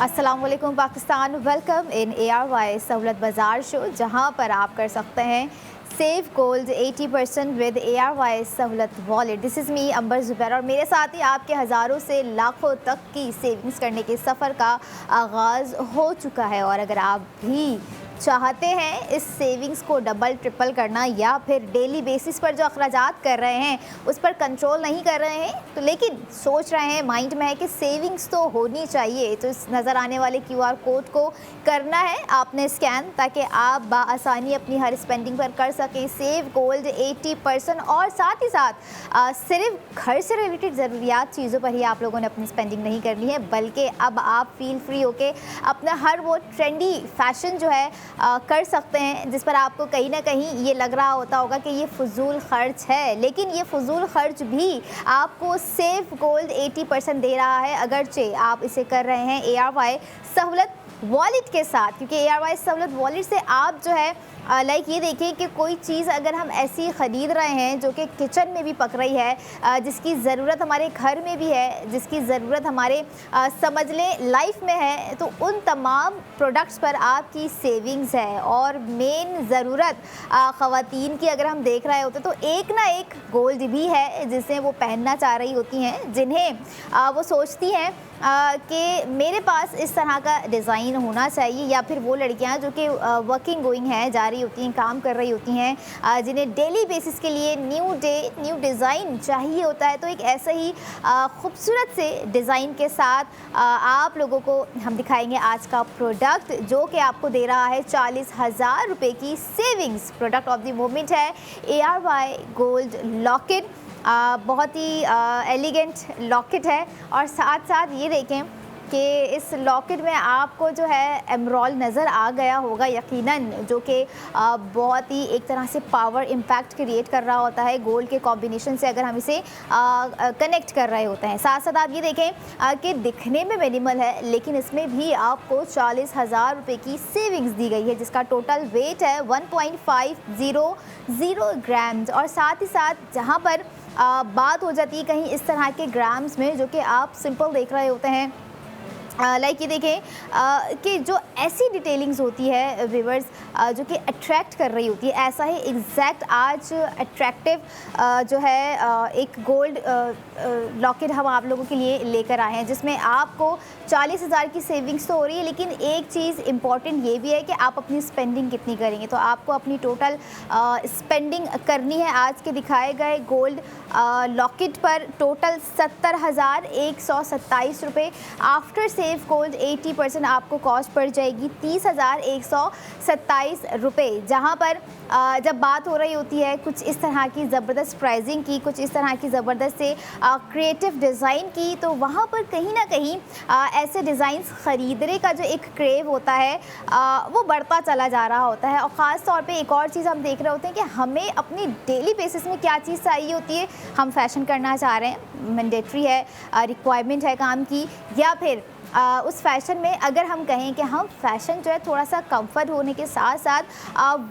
अस्सलाम वालेकुम Pakistan, welcome in ARY सहूलत बाज़ार शो, जहां पर आप कर सकते हैं सेव गोल्ड 80% विद ARY सहूलत वॉलेट। दिस इज़ मी अंबर ज़ुबैर और मेरे साथ ही आपके हज़ारों से लाखों तक की सेविंग्स करने के सफ़र का आगाज़ हो चुका है। और अगर आप भी चाहते हैं इस सेविंग्स को डबल ट्रिपल करना या फिर डेली बेसिस पर जो अखराजात कर रहे हैं उस पर कंट्रोल नहीं कर रहे हैं, तो लेकिन सोच रहे हैं, माइंड में है कि सेविंग्स तो होनी चाहिए, तो इस नज़र आने वाले QR कोड को करना है आपने स्कैन, ताकि आप बाआसानी अपनी हर स्पेंडिंग पर कर सकें सेव गोल्ड 80%। और साथ ही साथ सिर्फ घर से रिलेटेड ज़रूरियात चीज़ों पर ही आप लोगों ने अपनी स्पेंडिंग नहीं करनी है, बल्कि अब आप फील फ्री होके अपना हर वो ट्रेंडी फैशन जो है कर सकते हैं, जिस पर आपको कहीं ना कहीं ये लग रहा होगा कि ये फजूल खर्च है, लेकिन ये फजूल खर्च भी आपको सेव गोल्ड 80% दे रहा है, अगरचे आप इसे कर रहे हैं ARY सहूलत वॉलेट के साथ। क्योंकि ARY सहूलत वॉलेट से आप जो है लाइक ये देखिए कि कोई चीज़ अगर हम ऐसी ख़रीद रहे हैं जो कि किचन में भी पक रही है, जिसकी ज़रूरत हमारे घर में भी है, जिसकी ज़रूरत हमारे समझ लें लाइफ में है, तो उन तमाम प्रोडक्ट्स पर आपकी सेविंग्स है। और मेन ज़रूरत ख़वातीन की अगर हम देख रहे होते तो एक ना एक गोल्ड भी है जिसे वो पहनना चाह रही होती हैं, जिन्हें वो सोचती हैं कि मेरे पास इस तरह का डिज़ाइन होना चाहिए, या फिर वो लड़कियां जो कि वर्किंग गोइंग हैं, जा रही होती हैं, काम कर रही होती हैं, जिन्हें डेली बेसिस के लिए न्यू डे न्यू डिज़ाइन चाहिए होता है। तो एक ऐसे ही खूबसूरत से डिज़ाइन के साथ आप लोगों को हम दिखाएंगे आज का प्रोडक्ट, जो कि आपको दे रहा है 40,000 रुपये की savings. Product of the moment है ARY गोल्ड लॉकेट। बहुत ही एलिगेंट लॉकेट है, और साथ साथ ये देखें कि इस लॉकेट में आपको जो है एमरॉल्ड नज़र आ गया होगा यकीनन, जो कि बहुत ही एक तरह से पावर इम्पैक्ट क्रिएट कर रहा होता है गोल्ड के कॉम्बिनेशन से, अगर हम इसे कनेक्ट कर रहे होते हैं। साथ साथ आप ये देखें कि दिखने में मिनिमल है, लेकिन इसमें भी आपको 40,000 रुपये की सेविंग्स दी गई है, जिसका टोटल वेट है 1.500 ग्राम्स। और साथ ही साथ जहाँ पर बात हो जाती है कहीं इस तरह के ग्राम्स में, जो कि आप सिंपल देख रहे होते हैं, लाइक ये देखें कि जो ऐसी डिटेलिंग्स होती है व्यूअर्स जो कि अट्रैक्ट कर रही होती है, ऐसा ही एग्जैक्ट आज अट्रैक्टिव जो है एक गोल्ड लॉकेट हम आप लोगों के लिए लेकर आए हैं, जिसमें आपको 40,000 की सेविंग्स तो हो रही है, लेकिन एक चीज़ इम्पॉर्टेंट ये भी है कि आप अपनी स्पेंडिंग कितनी करेंगे। तो आपको अपनी टोटल स्पेंडिंग करनी है आज के दिखाए गए गोल्ड लॉकेट पर टोटल 70,127 रुपये। आफ्टर सेव गोल्ड 80% आपको कॉस्ट पड़ जाएगी 30,127 रुपये। जहाँ पर जब बात हो रही होती है कुछ इस तरह की ज़बरदस्त प्राइसिंग की, कुछ इस तरह की ज़बरदस्त से क्रिएटिव डिज़ाइन की, तो वहाँ पर कहीं ना कहीं ऐसे डिज़ाइंस ख़रीदने का जो एक क्रेव होता है वो बढ़ता चला जा रहा होता है। और ख़ास तौर पे एक और चीज़ हम देख रहे होते हैं कि हमें अपनी डेली बेसिस में क्या चीज़ चाहिए होती है। हम फैशन करना चाह रहे हैं, मैंडेटरी है, रिक्वायरमेंट है काम की, या फिर उस फैशन में अगर हम कहें कि हम फैशन जो है थोड़ा सा कंफर्ट होने के साथ साथ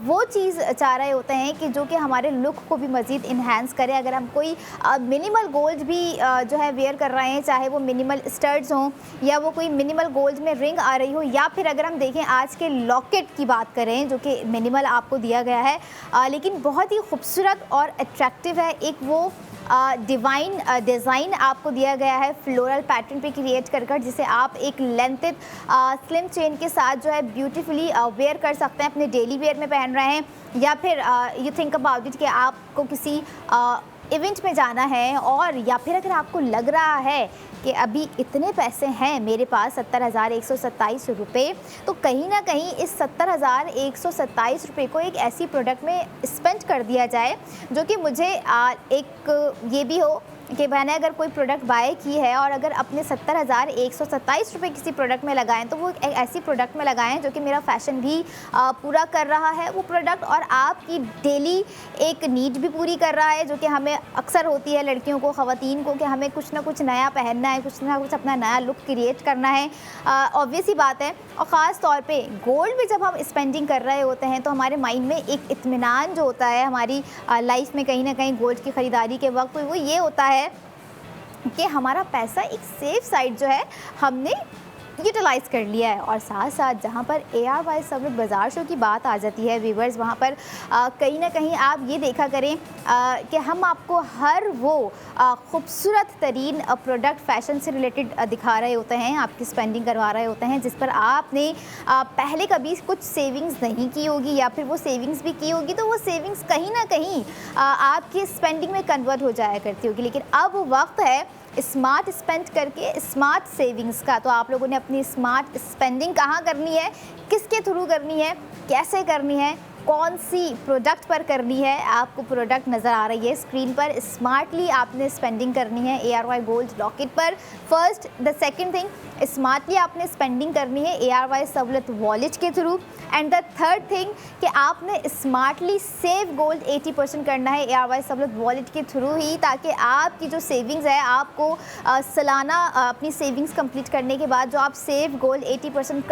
वो चीज़ चाह रहे होते हैं कि जो कि हमारे लुक को भी मज़ीद इन्हेंस करे। अगर हम कोई मिनिमल गोल्ड भी जो है वेयर कर रहे हैं, चाहे वो मिनिमल स्टड्स हों या वो कोई मिनिमल गोल्ड में रिंग आ रही हो, या फिर अगर हम देखें आज के लॉकेट की बात करें जो कि मिनिमल आपको दिया गया है, लेकिन बहुत ही खूबसूरत और अट्रैक्टिव है। एक वो डिवाइन डिज़ाइन आपको दिया गया है फ्लोरल पैटर्न पे क्रिएट कर जिसे आप एक लेंथेड स्लिम चेन के साथ जो है ब्यूटीफुली वेयर कर सकते हैं, अपने डेली वेयर में पहन रहे हैं, या फिर यू थिंक अबाउट इट कि आपको किसी इवेंट में जाना है, और या फिर अगर आपको लग रहा है कि अभी इतने पैसे हैं मेरे पास 70,127 रुपये, तो कहीं ना कहीं इस 70,127 रुपये को एक ऐसी प्रोडक्ट में स्पेंड कर दिया जाए जो कि मुझे एक ये भी हो कि मैंने अगर कोई प्रोडक्ट बाय की है और अगर अपने 70,127 रुपये किसी प्रोडक्ट में लगाएं, तो वो एक ऐसी प्रोडक्ट में लगाएं जो कि मेरा फ़ैशन भी पूरा कर रहा है वो प्रोडक्ट, और आपकी डेली एक नीड भी पूरी कर रहा है, जो कि हमें अक्सर होती है लड़कियों को, ख़वातीन को, कि हमें कुछ ना कुछ नया पहनना है, कुछ ना कुछ अपना नया लुक क्रिएट करना है। ऑब्वियस ही बात है। और ख़ास तौर पे गोल्ड में जब हम स्पेंडिंग कर रहे होते हैं तो हमारे माइंड में एक इत्मीनान जो होता है हमारी लाइफ में कहीं ना कहीं गोल्ड की ख़रीदारी के वक्त, वो ये होता है कि हमारा पैसा एक सेफ साइड जो है हमने यूटिलाइज़ कर लिया है। और साथ साथ जहाँ पर ARY सवलत बाज़ार शो की बात आ जाती है व्यूवर्स, वहाँ पर कहीं ना कहीं आप ये देखा करें कि हम आपको हर वो खूबसूरत तरीन प्रोडक्ट फैशन से रिलेटेड दिखा रहे होते हैं, आपकी स्पेंडिंग करवा रहे होते हैं, जिस पर आपने पहले कभी कुछ सेविंग्स नहीं की होगी, या फिर वो सेविंग्स भी की होगी तो वो सेविंग्स कहीं ना कहीं आपकी स्पेंडिंग में कन्वर्ट हो जाया करती होगी। लेकिन अब वक्त है स्मार्ट स्पेंड करके स्मार्ट सेविंग्स का। तो आप लोगों ने अपनी स्मार्ट स्पेंडिंग कहाँ करनी है, किसके थ्रू करनी है, कैसे करनी है, कौन सी प्रोडक्ट पर करनी है, आपको प्रोडक्ट नज़र आ रही है स्क्रीन पर। स्मार्टली आपने स्पेंडिंग करनी है ARY गोल्ड लॉकेट पर first. The second thing, smartly आपने स्पेंडिंग करनी है ARY सवलत वॉलेट के through. And the third thing कि आपने स्मार्टली सेव गोल्ड 80% करना है ARY सवलत वॉलेट के थ्रू ही, ताकि आपकी जो सेविंग्स है आपको सालाना अपनी सेविंग्स कंप्लीट करने के बाद जो आप सेव गोल्ड 80%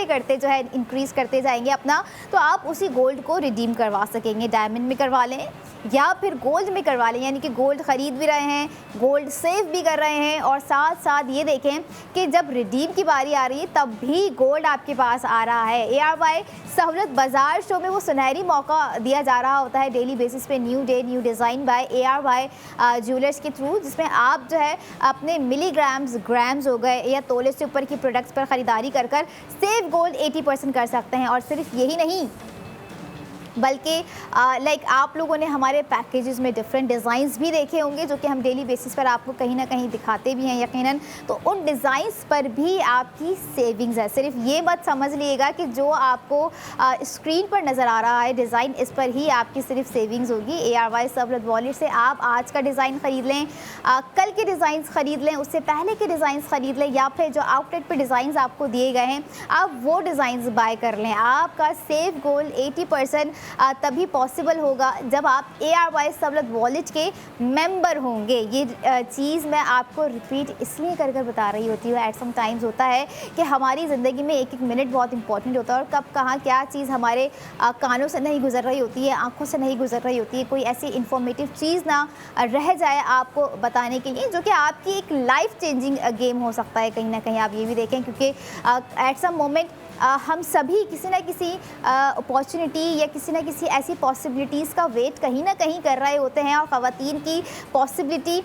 करते जो है इंक्रीज़ करते जाएंगे अपना, तो आप उसी गोल्ड को रिडीम करवा सकेंगे। डायमंड में करवा लें या फिर गोल्ड में करवा लें, यानी कि गोल्ड ख़रीद भी रहे हैं, गोल्ड सेव भी कर रहे हैं, और साथ साथ ये देखें कि जब रिडीम की बारी आ रही है तब भी गोल्ड आपके पास आ रहा है। ARY सवलत बाज़ार शो में वो सुनहरी मौका दिया जा रहा होता है डेली बेसिस पे, new day new design by ARY jewellers के थ्रू, जिसमें आप जो है अपने मिलीग्राम्स, ग्राम्स हो गए या तोले से ऊपर की प्रोडक्ट्स पर ख़रीदारी कर सेव गोल्ड 80% कर सकते हैं। और सिर्फ यही नहीं, बल्कि लाइक आप लोगों ने हमारे पैकेजेस में डिफरेंट डिज़ाइंस भी देखे होंगे, जो कि हम डेली बेसिस पर आपको कहीं ना कहीं दिखाते भी हैं यकीनन। तो उन डिज़ाइंस पर भी आपकी सेविंग्स है। सिर्फ ये मत समझ लीजिएगा कि जो आपको स्क्रीन पर नज़र आ रहा है डिज़ाइन, इस पर ही आपकी सिर्फ सेविंग्स होगी। ARY सवलत वॉलेट से आप आज का डिज़ाइन ख़रीद लें, कल के डिज़ाइंस ख़रीद लें, उससे पहले के डिज़ाइंस ख़रीद लें, या फिर जो आउटलेट पर डिज़ाइंस आपको दिए गए हैं आप वो डिज़ाइंस बाय कर लें। आपका सेव गोल्ड 80% तभी पॉसिबल होगा जब आप ARY सवलत वॉलेट के मेंबर होंगे। ये चीज़ मैं आपको रिपीट इसलिए कर बता रही होती हूँ, एट सम टाइम्स होता है कि हमारी ज़िंदगी में एक एक मिनट बहुत इंपॉर्टेंट होता है, और कब कहाँ क्या चीज़ हमारे कानों से नहीं गुजर रही होती है, आंखों से नहीं गुजर रही होती है, कोई ऐसी इंफॉर्मेटिव चीज़ ना रह जाए आपको बताने के लिए, जो कि आपकी एक लाइफ चेंजिंग गेम हो सकता है। कहीं ना कहीं आप ये भी देखें, क्योंकि एट सम मोमेंट हम सभी किसी ना किसी अपॉर्चुनिटी या किसी ना किसी ऐसी पॉसिबिलिटीज़ का वेट कहीं ना कहीं कर रहे होते हैं, और ख़वातीन की पॉसिबिलिटी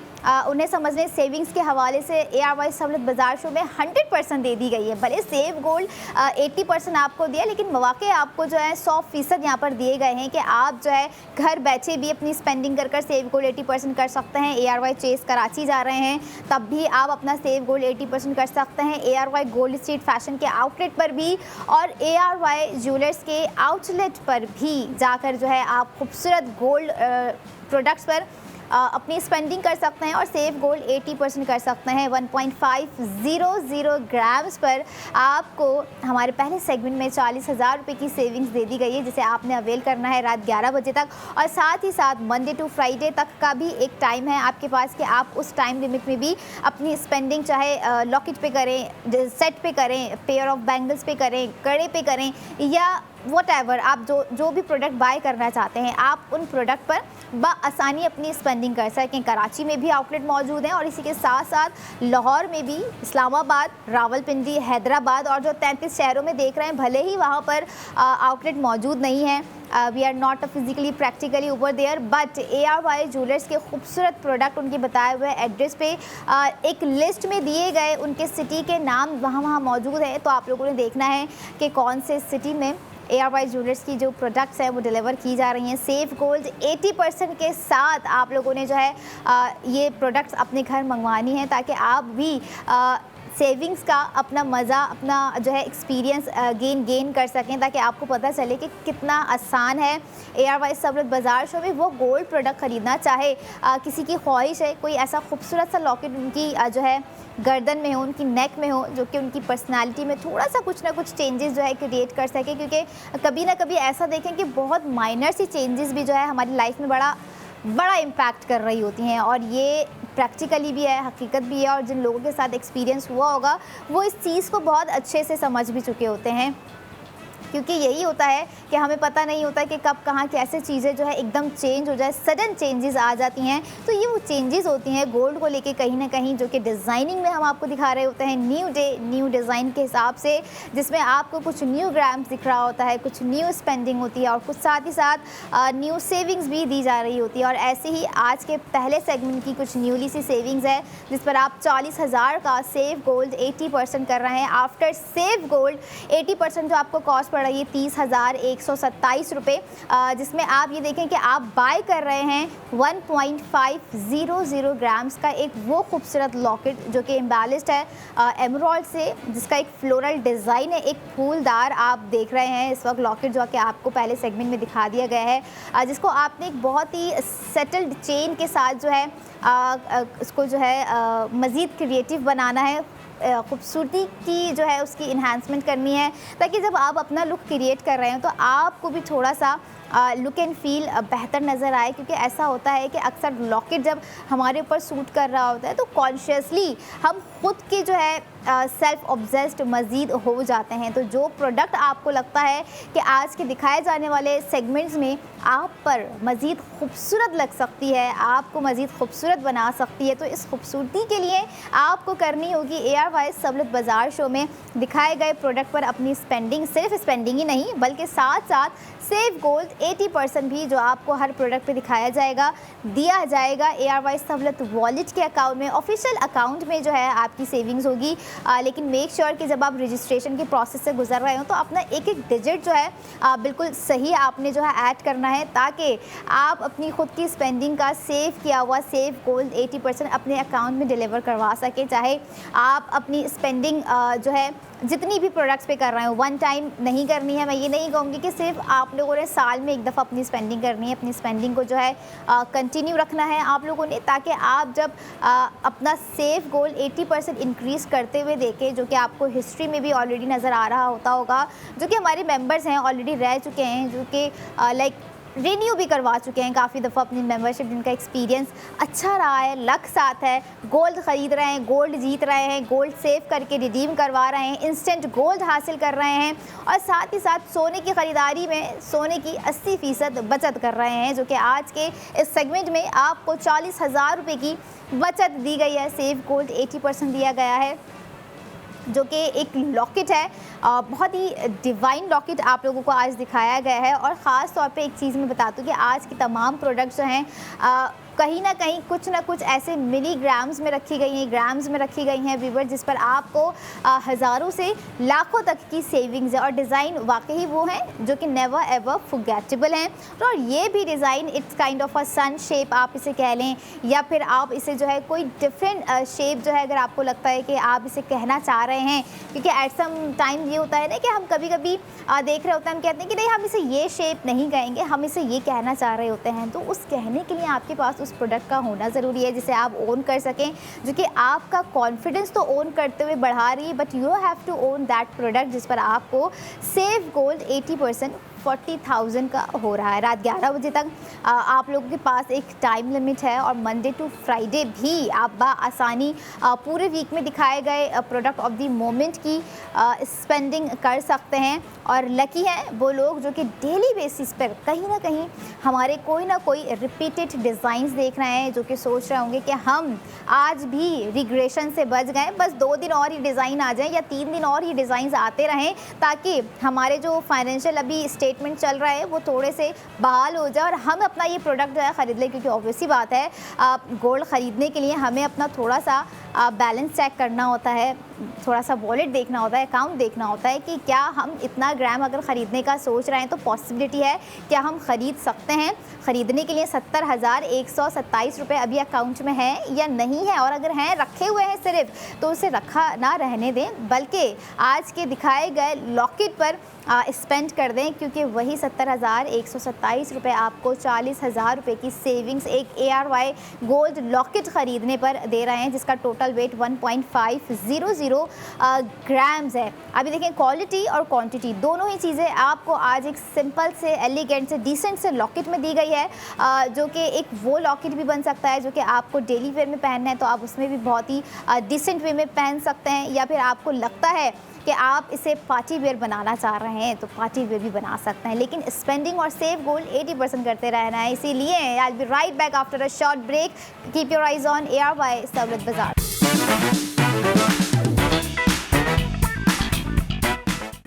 उन्हें समझने सेविंग्स के हवाले से ARY सवलत बाज़ार शो में 100% दे दी गई है। भले सेव गोल्ड 80% आपको दिया, लेकिन मौके आपको जो है 100% यहाँ पर दिए गए हैं कि आप जो है घर बैठे भी अपनी स्पेंडिंग कर सेव गोल्ड 80% कर सकते हैं। ARY चेस कराची जा रहे हैं तब भी आप अपना सेव गोल्ड 80% कर सकते हैं। ARY गोल्ड स्ट्रीट फैशन के आउटलेट पर भी और ARY ज्वेलर्स के आउटलेट पर भी जाकर जो है आप खूबसूरत गोल्ड प्रोडक्ट्स पर अपनी स्पेंडिंग कर सकते हैं और सेव गोल्ड 80% कर सकते हैं। 1.500 ग्राम्स पर आपको हमारे पहले सेगमेंट में 40,000 रुपये की सेविंग्स दे दी गई है, जिसे आपने अवेल करना है रात 11 बजे तक। और साथ ही साथ मंडे टू फ्राइडे तक का भी एक टाइम है आपके पास कि आप उस टाइम लिमिट में भी अपनी स्पेंडिंग चाहे लॉकेट पे करें, सेट पे करें, पेयर ऑफ बैंगल्स पे करें, कड़े पे करें, या वॉटएवर आप जो भी प्रोडक्ट बाय करना चाहते हैं, आप उन प्रोडक्ट पर बआसानी अपनी स्पेंडिंग कर सकें। कराची में भी आउटलेट मौजूद हैं, और इसी के साथ साथ लाहौर में भी, इस्लामाबाद, रावलपिंडी, हैदराबाद और जो 33 शहरों में देख रहे हैं, भले ही वहाँ पर आउटलेट मौजूद नहीं है, we are not physically practically over there, but ARY jewellers के खूबसूरत प्रोडक्ट उनके बताए हुए एड्रेस पे एक लिस्ट में दिए गए उनके सिटी के नाम वहाँ मौजूद है। तो आप लोगों ने देखना है कि कौन से सिटी में ARY ज्वेलर्स की जो प्रोडक्ट्स हैं वो डिलीवर की जा रही हैं। सेव गोल्ड 80% के साथ आप लोगों ने जो है ये प्रोडक्ट्स अपने घर मंगवानी है, ताकि आप भी सेविंग्स का अपना मज़ा, अपना जो है एक्सपीरियंस गेन कर सकें, ताकि आपको पता चले कि कितना आसान है ARY सवलत बाज़ार शो में वो गोल्ड प्रोडक्ट ख़रीदना। चाहे किसी की ख्वाहिश है कोई ऐसा खूबसूरत सा लॉकेट उनकी जो है गर्दन में हो, उनकी नेक में हो, जो कि उनकी पर्सनालिटी में थोड़ा सा कुछ ना कुछ चेंजेस जो है क्रिएट कर सके, क्योंकि कभी ना कभी ऐसा देखें कि बहुत माइनर सी चेंजेस भी जो है हमारी लाइफ में बड़ा इम्पैक्ट कर रही होती हैं। और ये प्रैक्टिकली भी है, हकीकत भी है, और जिन लोगों के साथ एक्सपीरियंस हुआ होगा वो इस चीज़ को बहुत अच्छे से समझ भी चुके होते हैं। क्योंकि यही होता है कि हमें पता नहीं होता कि कब कहाँ कैसे चीज़ें जो है एकदम चेंज हो जाए, सडन चेंजेस आ जाती हैं। तो ये वो चेंजेस होती हैं गोल्ड को लेके कहीं ना कहीं, जो कि डिज़ाइनिंग में हम आपको दिखा रहे होते हैं न्यू डे न्यू डिज़ाइन के हिसाब से, जिसमें आपको कुछ न्यू ग्राम्स दिख रहा होता है, कुछ न्यू स्पेंडिंग होती है और कुछ साथ ही साथ न्यू सेविंग्स भी दी जा रही होती है। और ऐसे ही आज के पहले सेगमेंट की कुछ न्यूली सी सेविंग्स है जिस पर आप 40,000 का सेव गोल्ड 80% कर रहे हैं। आफ्टर सेव गोल्ड 80% जो आपको कॉस्ट पड़ रही है 30,127 रुपये, जिसमें आप ये देखें कि आप बाय कर रहे हैं 1.500 ग्राम्स का एक वो खूबसूरत लॉकेट जो कि एम्बेलिश्ड है एमराल्ड से, जिसका एक फ्लोरल डिज़ाइन है, एक फूलदार आप देख रहे हैं इस वक्त लॉकेट जो कि आपको पहले सेगमेंट में दिखा दिया गया है, जिसको आपने एक बहुत ही सेटल्ड चेन के साथ जो है उसको जो है मज़ीद क्रिएटिव बनाना है, खूबसूरती की जो है उसकी इन्हांसमेंट करनी है, ताकि जब आप अपना लुक क्रिएट कर रहे हैं तो आपको भी थोड़ा सा लुक एंड फील बेहतर नज़र आए। क्योंकि ऐसा होता है कि अक्सर लॉकेट जब हमारे ऊपर सूट कर रहा होता है तो कॉन्शियसली हम खुद के जो है सेल्फ ऑब्सेस्ड मज़ीद हो जाते हैं। तो जो प्रोडक्ट आपको लगता है कि आज के दिखाए जाने वाले सेगमेंट्स में आप पर मज़ीद खूबसूरत लग सकती है, आपको मज़ीद खूबसूरत बना सकती है, तो इस खूबसूरती के लिए आपको करनी होगी ARY सहूलत बाज़ार शो में दिखाए गए प्रोडक्ट पर अपनी स्पेंडिंग, सिर्फ स्पेंडिंग ही नहीं बल्कि साथ साथ सेव गोल्ड 80% भी जो आपको हर प्रोडक्ट पे दिखाया जाएगा, दिया जाएगा ARY सहूलत वॉलेट के अकाउंट में, ऑफिशियल अकाउंट में जो है आपकी सेविंग्स होगी। लेकिन मेक श्योर कि जब आप रजिस्ट्रेशन के प्रोसेस से गुजर रहे हो तो अपना एक एक डिजिट जो है बिल्कुल सही आपने जो है ऐड करना है, ताकि आप अपनी खुद की स्पेंडिंग का सेव किया हुआ सेव गोल्ड 80% अपने अकाउंट में डिलीवर करवा सके। चाहे आप अपनी स्पेंडिंग जो है जितनी भी प्रोडक्ट्स पे कर रहे हो वन टाइम नहीं करनी है। मैं ये नहीं कहूँगी कि सिर्फ आप लोगों ने साल में एक दफ़ा अपनी स्पेंडिंग करनी है, अपनी स्पेंडिंग को जो है कंटिन्यू रखना है आप लोगों ने, ताकि आप जब अपना सेव गोल्ड 80% इंक्रीज़ करते हुए देखें, जो कि आपको हिस्ट्री में भी ऑलरेडी नज़र आ रहा होगा, जो कि हमारे मेंबर्स हैं ऑलरेडी रह चुके हैं, जो कि लाइक रिन्यू भी करवा चुके हैं काफ़ी दफ़ा अपनी मेंबरशिप, जिनका एक्सपीरियंस अच्छा रहा है, लक साथ है, गोल्ड ख़रीद रहे हैं, गोल्ड जीत रहे हैं, गोल्ड सेव करके रिडीम करवा रहे हैं, इंस्टेंट गोल्ड हासिल कर रहे हैं और साथ ही साथ सोने की ख़रीदारी में सोने की 80% बचत कर रहे हैं, जो कि आज के इस सेगमेंट में आपको 40,000 रुपये की बचत दी गई है। सेव गोल्ड 80% दिया गया है, जो कि एक लॉकेट है, बहुत ही डिवाइन लॉकेट आप लोगों को आज दिखाया गया है। और ख़ास तौर पे एक चीज़ मैं बता दूँ कि आज की तमाम प्रोडक्ट्स जो हैं कहीं ना कहीं कुछ ना कुछ ऐसे मिलीग्राम्स में रखी गई हैं, ग्राम्स में रखी गई हैं व्यूवर, जिस पर आपको हज़ारों से लाखों तक की सेविंग्स है। और डिज़ाइन वाकई वो हैं जो कि नेवर एवर फॉरगेटेबल हैं। और ये भी design it's kind of a sun shape आप इसे कह लें, या फिर आप इसे जो है कोई डिफरेंट शेप जो है अगर आपको लगता है कि आप इसे कहना चाह रहे हैं, क्योंकि एट सम टाइम ये होता है ना कि हम कभी कभी देख रहे होते हैं, हम कहते हैं कि नहीं हम इसे ये शेप नहीं कहेंगे, हम इसे ये कहना चाह रहे होते हैं। तो उस कहने के लिए आपके पास उस प्रोडक्ट का होना ज़रूरी है जिसे आप ओन कर सकें, जो कि आपका कॉन्फिडेंस तो ओन करते हुए बढ़ा रही है, but you have to own that product जिस पर आपको सेव गोल्ड 80% 40,000 का हो रहा है। रात 11 बजे तक आप लोगों के पास एक टाइम लिमिट है और मंडे टू फ्राइडे भी आप बआसानी पूरे वीक में दिखाए गए प्रोडक्ट ऑफ द मोमेंट की स्पेंडिंग कर सकते हैं। और लकी हैं वो लोग जो कि डेली बेसिस पर कहीं ना कहीं हमारे कोई ना कोई रिपीटेड डिज़ाइंस देख रहे हैं, जो कि सोच रहे होंगे कि हम आज भी रिग्रेशन से बच गए, बस 2 दिन और ही डिज़ाइन आ जाएं या 3 दिन और ही डिज़ाइंस आते रहें, ताकि हमारे जो फाइनेंशियल अभी स्टेटमेंट चल रहा है वो थोड़े से बहाल हो जाए और हम अपना ये प्रोडक्ट जो है ख़रीद लें। क्योंकि ऑब्वियसली बात है गोल्ड ख़रीदने के लिए हमें अपना थोड़ा सा बैलेंस चेक करना होता है, थोड़ा सा वॉलेट देखना होता है, अकाउंट देखना होता है कि क्या हम इतना ग्राम अगर ख़रीदने का सोच रहे हैं तो पॉसिबिलिटी है क्या हम ख़रीद सकते हैं। ख़रीदने के लिए 70,127 रुपये अभी अकाउंट में है या नहीं है, और अगर हैं रखे हुए हैं सिर्फ तो उसे रखा ना रहने दें, बल्कि आज के दिखाए गए लॉकेट पर स्पेंड कर दें, क्योंकि वही 70,127 रुपये आपको 40,000 रुपये की सेविंग्स एक ARY गोल्ड लॉकेट ख़रीदने पर दे रहे हैं, जिसका टोटल वेट 1.500 ग्राम्स है। अभी देखें क्वालिटी और क्वांटिटी दोनों ही चीज़ें आपको आज एक सिंपल से एलिगेंट से डिसेंट से लॉकेट में दी गई है, जो कि एक वो लॉकेट भी बन सकता है जो कि आपको डेली वेयर में पहनना है तो आप उसमें भी बहुत ही डिसेंट वे में पहन सकते हैं, या फिर आपको लगता है कि आप इसे पार्टी वेयर बनाना चाह रहे हैं तो पार्टी वेयर भी बना सकते हैं, लेकिन स्पेंडिंग और सेव गोल्ड 80% करते रहना है। इसीलिए I will be right back after a short break. Keep your eyes on ARY Sahulat बाजार।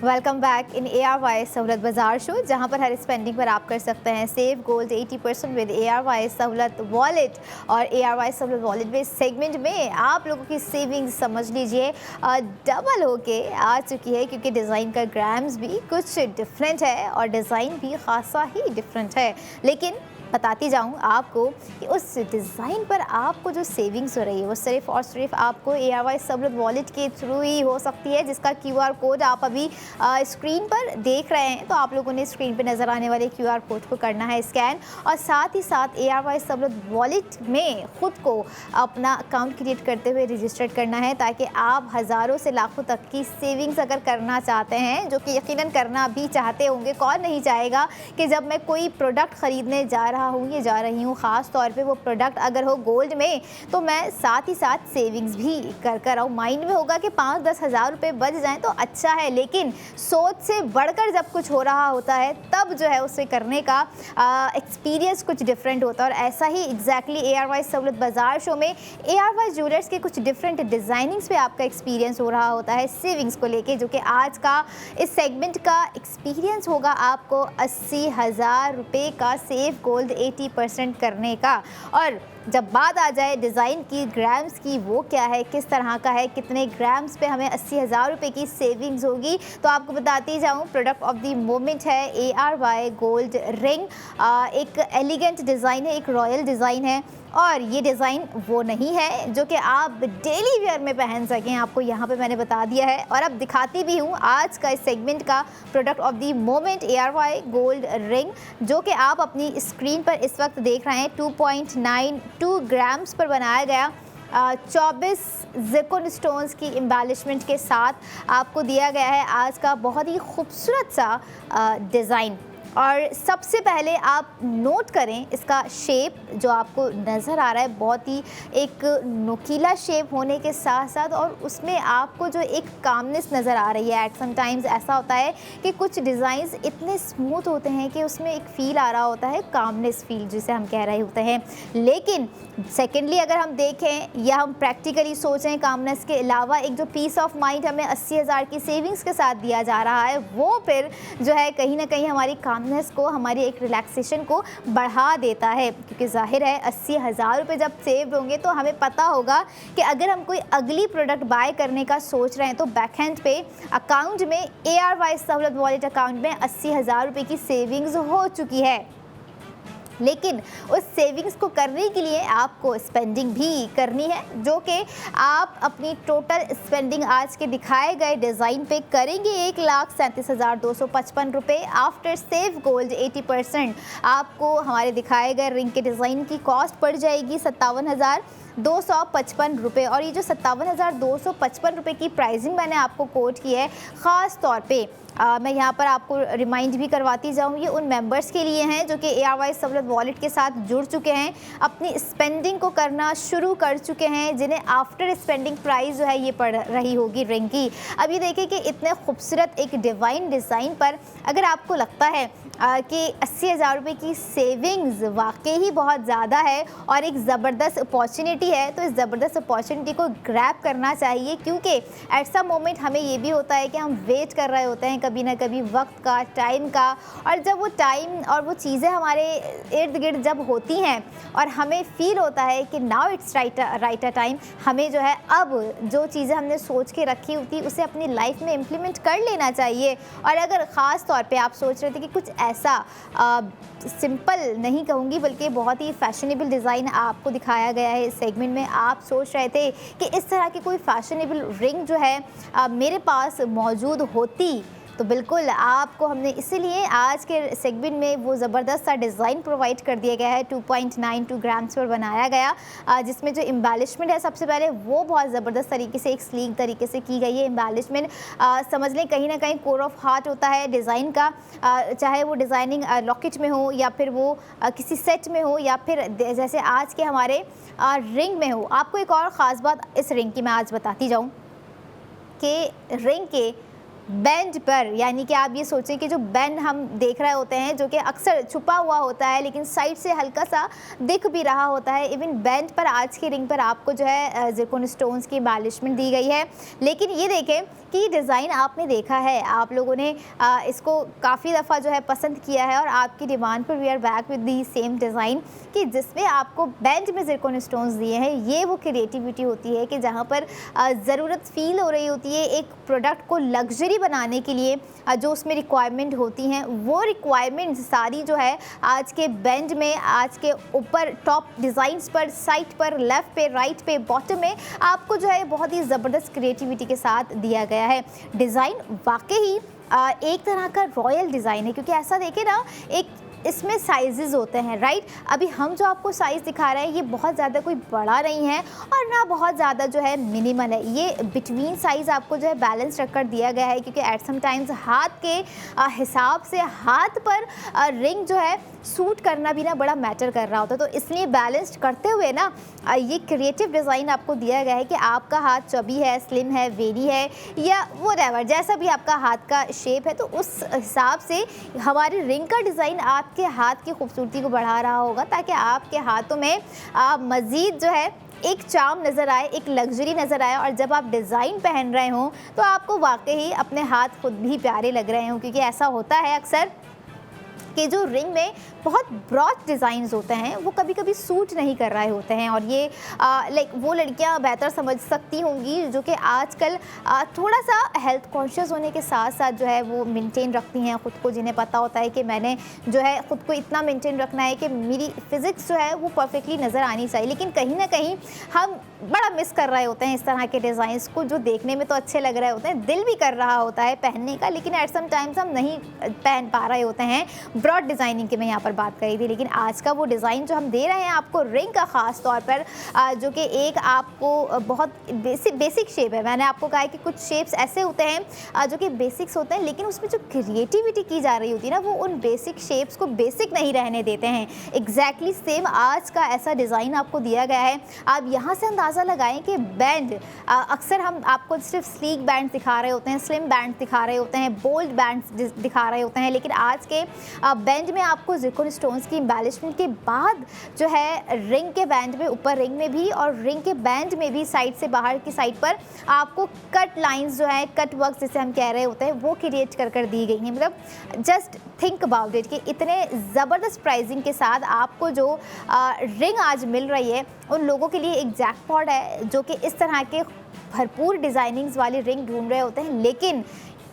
Welcome back in ARY Sahulat Bazaar show, जहां पर हर स्पेंडिंग पर आप कर सकते हैं सेव गोल्ड 80% विद ARY सहूलत वॉलेट। और ARY सहूलत वॉलेट में सेगमेंट में आप लोगों की सेविंग्स समझ लीजिए डबल होके आ चुकी है, क्योंकि डिज़ाइन का ग्राम्स भी कुछ डिफरेंट है और डिज़ाइन भी खासा ही डिफरेंट है। लेकिन बताती जाऊँ आपको कि उस डिज़ाइन पर आपको जो सेविंग्स हो रही है वो सिर्फ़ और सिर्फ आपको ARY सहूलत वॉलेट के थ्रू ही हो सकती है, जिसका QR कोड आप अभी स्क्रीन पर देख रहे हैं। तो आप लोगों ने स्क्रीन पर नज़र आने वाले QR कोड को करना है स्कैन, और साथ ही साथ ARY सहूलत वॉलेट में ख़ुद को अपना अकाउंट क्रिएट करते हुए रजिस्टर्ड करना है, ताकि आप हज़ारों से लाखों तक की सेविंग्स अगर करना चाहते हैं, जो कि यकीनन करना भी चाहते होंगे, कौन नहीं चाहेगा कि जब मैं कोई प्रोडक्ट ख़रीदने जा रहा रही हूँ ख़ास तौर पे वो प्रोडक्ट अगर हो गोल्ड में, तो मैं साथ ही साथ सेविंग्स भी कर आऊँ। माइंड में होगा कि 5-10 हज़ार रुपये बच जाएं तो अच्छा है, लेकिन सोच से बढ़कर जब कुछ हो रहा होता है तब जो है उसे करने का एक्सपीरियंस कुछ डिफरेंट होता है। और ऐसा ही exactly ARY Sahulat Bazaar show में ARY ज्वेलर्स के कुछ डिफरेंट डिज़ाइनिंग्स पे आपका एक्सपीरियंस हो रहा होता है सेविंग्स को लेके, जो कि आज का इस सेगमेंट का एक्सपीरियंस होगा आपको 80,000 रुपये का सेव गोल्ड 80% करने का। और जब बात आ जाए डिज़ाइन की, ग्राम्स की, वो क्या है, किस तरह का है, कितने ग्राम्स पे हमें 80,000 रुपये की सेविंग्स होगी, तो आपको बताती जाऊँ प्रोडक्ट ऑफ द मोमेंट है ARY गोल्ड रिंग। एक एलिगेंट डिज़ाइन है, एक रॉयल डिज़ाइन है, और ये डिज़ाइन वो नहीं है जो कि आप डेली वेयर में पहन सकें, आपको यहाँ पे मैंने बता दिया है। और अब दिखाती भी हूँ आज का इस सेगमेंट का product of the moment ARY gold ring, जो कि आप अपनी स्क्रीन पर इस वक्त देख रहे हैं। 2.92 ग्राम्स पर बनाया गया 24 ज़िरकॉन स्टोन्स की एम्बेलिशमेंट के साथ आपको दिया गया है आज का बहुत ही खूबसूरत सा डिज़ाइन। और सबसे पहले आप नोट करें इसका शेप जो आपको नज़र आ रहा है, बहुत ही एक नुकीला शेप होने के साथ साथ, और उसमें आपको जो एक कामनेस नज़र आ रही है। एट समटाइम्स ऐसा होता है कि कुछ डिज़ाइंस इतने स्मूथ होते हैं कि उसमें एक फ़ील आ रहा होता है, कामनेस फील जिसे हम कह रहे होते हैं। लेकिन सेकेंडली अगर हम देखें या हम प्रैक्टिकली सोचें, कामनेस के अलावा एक जो पीस ऑफ माइंड हमें 80,000 की सेविंग्स के साथ दिया जा रहा है, वो फिर जो है कहीं ना कहीं हमारी को, हमारी एक रिलैक्सेशन को बढ़ा देता है। क्योंकि जाहिर है 80,000 रुपये जब सेव होंगे तो हमें पता होगा कि अगर हम कोई अगली प्रोडक्ट बाय करने का सोच रहे हैं तो बैकहैंड पे अकाउंट में ARY सहूलत वॉलेट अकाउंट में 80,000 रुपये की सेविंग्स हो चुकी है। लेकिन उस सेविंग्स को करने के लिए आपको स्पेंडिंग भी करनी है, जो कि आप अपनी टोटल स्पेंडिंग आज के दिखाए गए डिज़ाइन पे करेंगे 1,37,255 रुपये आफ्टर सेव गोल्ड 80%। आपको हमारे दिखाए गए रिंग के डिज़ाइन की कॉस्ट पड़ जाएगी 57,255 रुपये। और ये जो 57,255 रुपये की प्राइसिंग मैंने आपको कोट की है, ख़ास तौर पे मैं यहाँ पर आपको रिमाइंड भी करवाती जाऊँ, ये उन मेंबर्स के लिए हैं जो कि ARY सहूलत वॉलेट के साथ जुड़ चुके हैं, अपनी स्पेंडिंग को करना शुरू कर चुके हैं, जिन्हें आफ्टर स्पेंडिंग प्राइस जो है ये पड़ रही होगी रिंग की। अब ये देखिए कि इतने खूबसूरत एक डिवाइन डिज़ाइन पर अगर आपको लगता है कि 80,000 रुपये की सेविंग्स वाकई ही बहुत ज़्यादा है और एक ज़बरदस्त अपॉर्चुनिटी है, तो इस ज़बरदस्त अपॉर्चुनिटी को ग्रैब करना चाहिए। क्योंकि एट सम मोमेंट हमें ये भी होता है कि हम वेट कर रहे होते हैं कभी ना कभी वक्त का, टाइम का, और जब वो टाइम और वो चीज़ें हमारे इर्द गिर्द जब होती हैं और हमें फ़ील होता है कि नाउ इट्स राइट टाइम, हमें जो है अब जो चीज़ें हमने सोच के रखी होती उसे अपनी लाइफ में इम्प्लीमेंट कर लेना चाहिए। और अगर ख़ास तौर पे आप सोच रहे थे कि कुछ ऐसा सिंपल नहीं कहूँगी बल्कि बहुत ही फैशनेबल डिज़ाइन आपको दिखाया गया है इस सेगमेंट में, आप सोच रहे थे कि इस तरह की कोई फैशनेबल रिंग जो है मेरे पास मौजूद होती, तो बिल्कुल आपको हमने इसीलिए आज के सेगमेंट में वो ज़बरदस्त सा डिज़ाइन प्रोवाइड कर दिया गया है। 2.92 ग्राम्स पर बनाया गया, जिसमें जो एम्बेलिशमेंट है सबसे पहले वो बहुत ज़बरदस्त तरीके से, एक स्लीक तरीके से की गई है। एम्बेलिशमेंट समझ लें कहीं ना कहीं कोर ऑफ हार्ट होता है डिज़ाइन का, चाहे वो डिज़ाइनिंग लॉकेट में हो या फिर वो किसी सेट में हो या फिर जैसे आज के हमारे रिंग में हो। आपको एक और ख़ास बात इस रिंग की मैं आज बताती जाऊँ के रिंग के बैंड पर, यानी कि आप ये सोचें कि जो बैंड हम देख रहे होते हैं जो कि अक्सर छुपा हुआ होता है लेकिन साइड से हल्का सा दिख भी रहा होता है, इवन बैंड पर आज की रिंग पर आपको जो है ज़िरकोन स्टोन्स की एम्बेलिशमेंट दी गई है। लेकिन ये देखें कि डिज़ाइन आपने देखा है, आप लोगों ने इसको काफ़ी दफ़ा जो है पसंद किया है और आपकी डिमांड पर we are back with the same design कि जिसमें आपको बैंड में ज़िरकोन स्टोन्स दिए हैं। ये वो क्रिएटिविटी होती है कि जहाँ पर ज़रूरत फील हो रही होती है एक प्रोडक्ट को लग्जरी बनाने के लिए, जो उसमें रिक्वायरमेंट होती हैं वो रिक्वायरमेंट सारी जो है आज के बैंड में, आज के ऊपर टॉप डिज़ाइंस पर, साइड पर, लेफ़्ट पे, राइट पे, बॉटम में आपको जो है बहुत ही ज़बरदस्त क्रिएटिविटी के साथ दिया गया है। डिज़ाइन वाकई ही एक तरह का रॉयल डिज़ाइन है, क्योंकि ऐसा देखें ना, एक इसमें साइज़ेस होते हैं, राइट। अभी हम जो आपको साइज़ दिखा रहे हैं ये बहुत ज़्यादा कोई बड़ा नहीं है और ना बहुत ज़्यादा जो है मिनिमल है, ये बिटवीन साइज़ आपको जो है बैलेंस रखकर दिया गया है, क्योंकि एट सम टाइम्स हाथ के हिसाब से हाथ पर रिंग जो है सूट करना भी ना बड़ा मैटर कर रहा होता है। तो इसलिए बैलेंस्ड करते हुए ना ये क्रिएटिव डिज़ाइन आपको दिया गया है कि आपका हाथ चबी है, स्लिम है, वेली है या व्हाटएवर, जैसा भी आपका हाथ का शेप है, तो उस हिसाब से हमारी रिंग का डिज़ाइन आपके हाथ की खूबसूरती को बढ़ा रहा होगा, ताकि आपके हाथों में मज़ीद जो है एक चार्म नज़र आए, एक लग्जरी नज़र आए, और जब आप डिज़ाइन पहन रहे हों तो आपको वाकई अपने हाथ खुद भी प्यारे लग रहे हों। क्योंकि ऐसा होता है अक्सर कि जो रिंग में बहुत ब्रॉड डिज़ाइंस होते हैं वो कभी कभी सूट नहीं कर रहे होते हैं, और ये लाइक वो लड़कियां बेहतर समझ सकती होंगी जो कि आजकल थोड़ा सा हेल्थ कॉन्शियस होने के साथ साथ जो है वो मेंटेन रखती हैं ख़ुद को, जिन्हें पता होता है कि मैंने जो है ख़ुद को इतना मेंटेन रखना है कि मेरी फिज़िक्स जो है वो परफेक्टली नज़र आनी चाहिए। लेकिन कहीं ना कहीं हम बड़ा मिस कर रहे होते हैं इस तरह के डिज़ाइंस को, जो देखने में तो अच्छे लग रहे होते हैं, दिल भी कर रहा होता है पहनने का, लेकिन एट सम टाइम्स हम नहीं पहन पा रहे होते हैं। ब्रॉड डिज़ाइनिंग की मैं यहाँ पर बात करी थी, लेकिन आज का वो डिज़ाइन जो हम दे रहे हैं आपको रिंग का ख़ास तौर पर, जो कि एक आपको बहुत बेसिक शेप है। मैंने आपको कहा है कि कुछ शेप्स ऐसे होते हैं जो कि बेसिक्स होते हैं, लेकिन उसमें जो क्रिएटिविटी की जा रही होती है ना, वो उन बेसिक शेप्स को बेसिक नहीं रहने देते हैं। एग्जैक्टली सेम आज का ऐसा डिज़ाइन आपको दिया गया है। आप यहाँ से अंदाज़ा लगाएं कि बैंड, अक्सर हम आपको सिर्फ स्लीक बैंड दिखा रहे होते हैं, स्लिम बैंड दिखा रहे होते हैं, बोल्ड बैंड दिखा रहे होते हैं, लेकिन आज के बैंड में आपको ज़िरकोन स्टोन्स की एम्बेलिशमेंट के बाद जो है रिंग के बैंड में, ऊपर रिंग में भी और रिंग के बैंड में भी साइड से बाहर की साइड पर आपको कट लाइंस जो है, कट वर्क जिसे हम कह रहे होते हैं, वो क्रिएट कर दी गई हैं। मतलब जस्ट थिंक अबाउट इट कि इतने ज़बरदस्त प्राइसिंग के साथ आपको जो रिंग आज मिल रही है उन लोगों के लिए एक जैकपॉट है जो कि इस तरह के भरपूर डिज़ाइनिंग्स वाली रिंग ढूंढ रहे होते हैं, लेकिन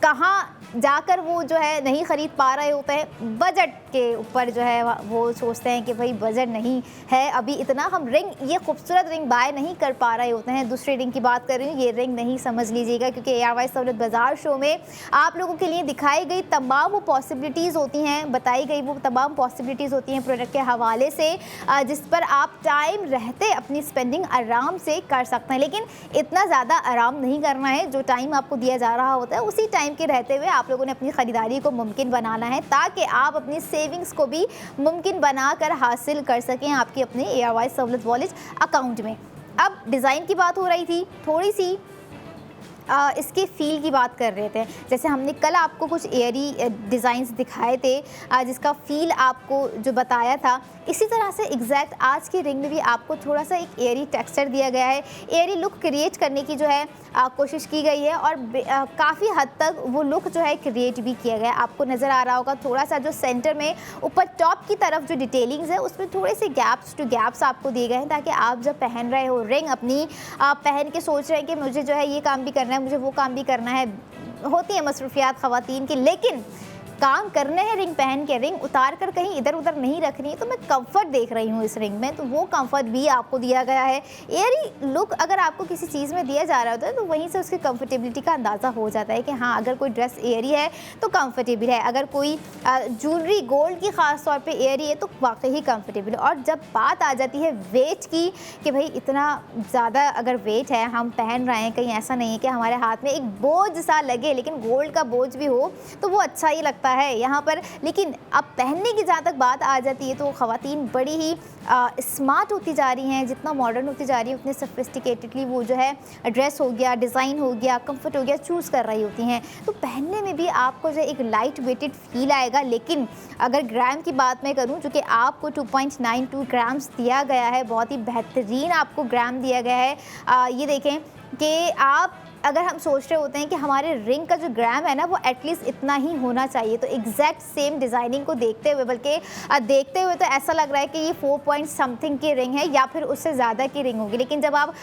कहाँ जाकर वो जो है नहीं ख़रीद पा रहे होते हैं। बजट के ऊपर जो है वो सोचते हैं कि भाई बजट नहीं है अभी इतना, हम रिंग, ये खूबसूरत रिंग बाय नहीं कर पा रहे होते हैं। दूसरी रिंग की बात कर रही हूँ, ये रिंग नहीं समझ लीजिएगा, क्योंकि ARY सहूलत बाज़ार शो में आप लोगों के लिए दिखाई गई तमाम वो पॉसिबिलिटीज़ होती हैं, बताई गई वो तमाम पॉसिबिलिटीज़ होती हैं प्रोडक्ट के हवाले से, जिस पर आप टाइम रहते अपनी स्पेंडिंग आराम से कर सकते हैं। लेकिन इतना ज़्यादा आराम नहीं करना है, जो टाइम आपको दिया जा रहा होता है उसी टाइम के रहते हुए आप लोगों ने अपनी ख़रीदारी को मुमकिन बनाना है, ताकि आप अपनी सेविंग्स को भी मुमकिन बनाकर हासिल कर सकें आपकी अपने ARY सहूलत वॉलेट अकाउंट में। अब डिज़ाइन की बात हो रही थी, थोड़ी सी इसके फ़ील की बात कर रहे थे। जैसे हमने कल आपको कुछ एयरी डिज़ाइंस दिखाए थे जिसका फ़ील आपको जो बताया था, इसी तरह से एग्जैक्ट आज की रिंग में भी आपको थोड़ा सा एक एयरी टेक्सचर दिया गया है, एयरी लुक क्रिएट करने की जो है कोशिश की गई है, और काफ़ी हद तक वो लुक जो है क्रिएट भी किया गया है। आपको नज़र आ रहा होगा थोड़ा सा जो सेंटर में ऊपर टॉप की तरफ जो डिटेलिंग्स है उसमें थोड़े से गैप्स टू गैप्स आपको दिए गए हैं, ताकि आप जब पहन रहे हो रिंग अपनी, पहन के सोच रहे हैं कि मुझे जो है ये काम भी करना है, मुझे वो काम भी करना है, होती है मसरूफियात ख़वातीन की, लेकिन काम करने हैं रिंग पहन के, रिंग उतार कर कहीं इधर उधर नहीं रखनी है। तो मैं कंफर्ट देख रही हूँ इस रिंग में, तो वो कंफर्ट भी आपको दिया गया है। एयरी लुक अगर आपको किसी चीज़ में दिया जा रहा होता है तो वहीं से उसकी कंफर्टेबिलिटी का अंदाज़ा हो जाता है कि हाँ, अगर कोई ड्रेस एयरी है तो कंफर्टेबल है, अगर कोई ज्वेलरी गोल्ड की ख़ास तौर पर एयरी है तो वाकई कंफर्टेबल है। और जब बात आ जाती है वेट की कि भाई इतना ज़्यादा अगर वेट है, हम पहन रहे हैं, कहीं ऐसा नहीं है कि हमारे हाथ में एक बोझ सा लगे, लेकिन गोल्ड का बोझ भी हो तो वो अच्छा ही लगता है यहाँ पर। लेकिन अब पहनने की जहाँ तक बात आ जाती है तो ख़वातीन बड़ी ही स्मार्ट होती जा रही हैं, जितना मॉडर्न होती जा रही है उतने सोफिस्टिकेटेडली वो जो है ड्रेस हो गया, डिज़ाइन हो गया, कंफर्ट हो गया, चूज़ कर रही होती हैं। तो पहनने में भी आपको जो एक लाइट वेटेड फील आएगा। लेकिन अगर ग्राम की बात मैं करूं, जो कि आपको 2.92 ग्राम्स दिया गया है, बहुत ही बेहतरीन आपको ग्राम दिया गया है। ये देखें कि आप अगर हम सोच रहे होते हैं कि हमारे रिंग का जो ग्राम है ना वो एटलीस्ट इतना ही होना चाहिए, तो एग्जैक्ट सेम डिज़ाइनिंग को देखते हुए, बल्कि देखते हुए तो ऐसा लग रहा है कि ये 4 पॉइंट समथिंग की रिंग है या फिर उससे ज़्यादा की रिंग होगी। लेकिन जब आप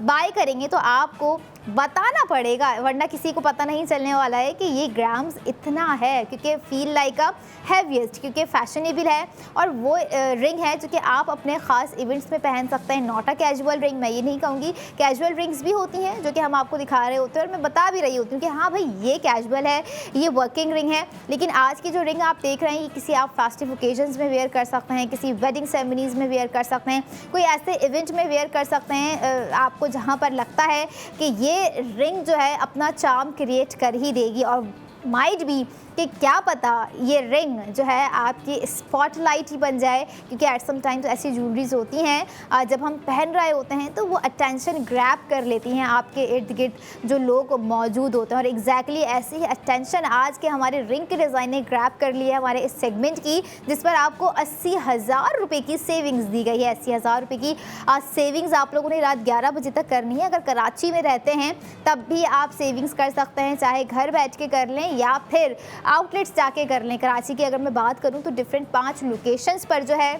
बाय करेंगे तो आपको बताना पड़ेगा, वरना किसी को पता नहीं चलने वाला है कि ये ग्राम्स इतना है, क्योंकि फील लाइक अ हैवीएस्ट, क्योंकि फैशनेबल है और वो रिंग है जो कि आप अपने ख़ास इवेंट्स में पहन सकते हैं। नॉट अ कैजुअल रिंग, मैं ये नहीं कहूँगी, कैजुअल रिंग्स भी होती हैं जो कि हम आपको दिखा रहे होते हैं और मैं बता भी रही होती हूँ कि हाँ भाई ये कैजुअल है, ये वर्किंग रिंग है। लेकिन आज की जो रिंग आप देख रहे हैं ये किसी आप फेस्टिव ओकेजन्स में वेयर कर सकते हैं, किसी वेडिंग सेरेमनीज़ में वेयर कर सकते हैं, कोई ऐसे इवेंट में वेयर कर सकते हैं आपको जहाँ पर लगता है कि ये रिंग जो है अपना चार्म क्रिएट कर ही देगी। और माइट भी कि क्या पता ये रिंग जो है आपकी स्पॉटलाइट ही बन जाए, क्योंकि एट सम टाइम्स ऐसी ज्वेलरीज होती हैं जब हम पहन रहे होते हैं तो वो अटेंशन ग्रैब कर लेती हैं आपके इर्द गिर्द जो लोग मौजूद होते हैं। और एग्जैक्टली ऐसी ही अटेंशन आज के हमारे रिंग के डिज़ाइन ने ग्रैब कर लिया है हमारे इस सेगमेंट की, जिस पर आपको 80,000 रुपये की सेविंग्स दी गई है। 80,000 रुपये की सेविंग्स आप लोगों ने रात 11 बजे तक करनी है। अगर कराची में रहते हैं तब भी आप सेविंग्स कर सकते हैं, चाहे घर बैठ के कर लें या फिर आउटलेट्स जाके कर लें। कराची की अगर मैं बात करूं तो डिफरेंट 5 लोकेशंस पर जो है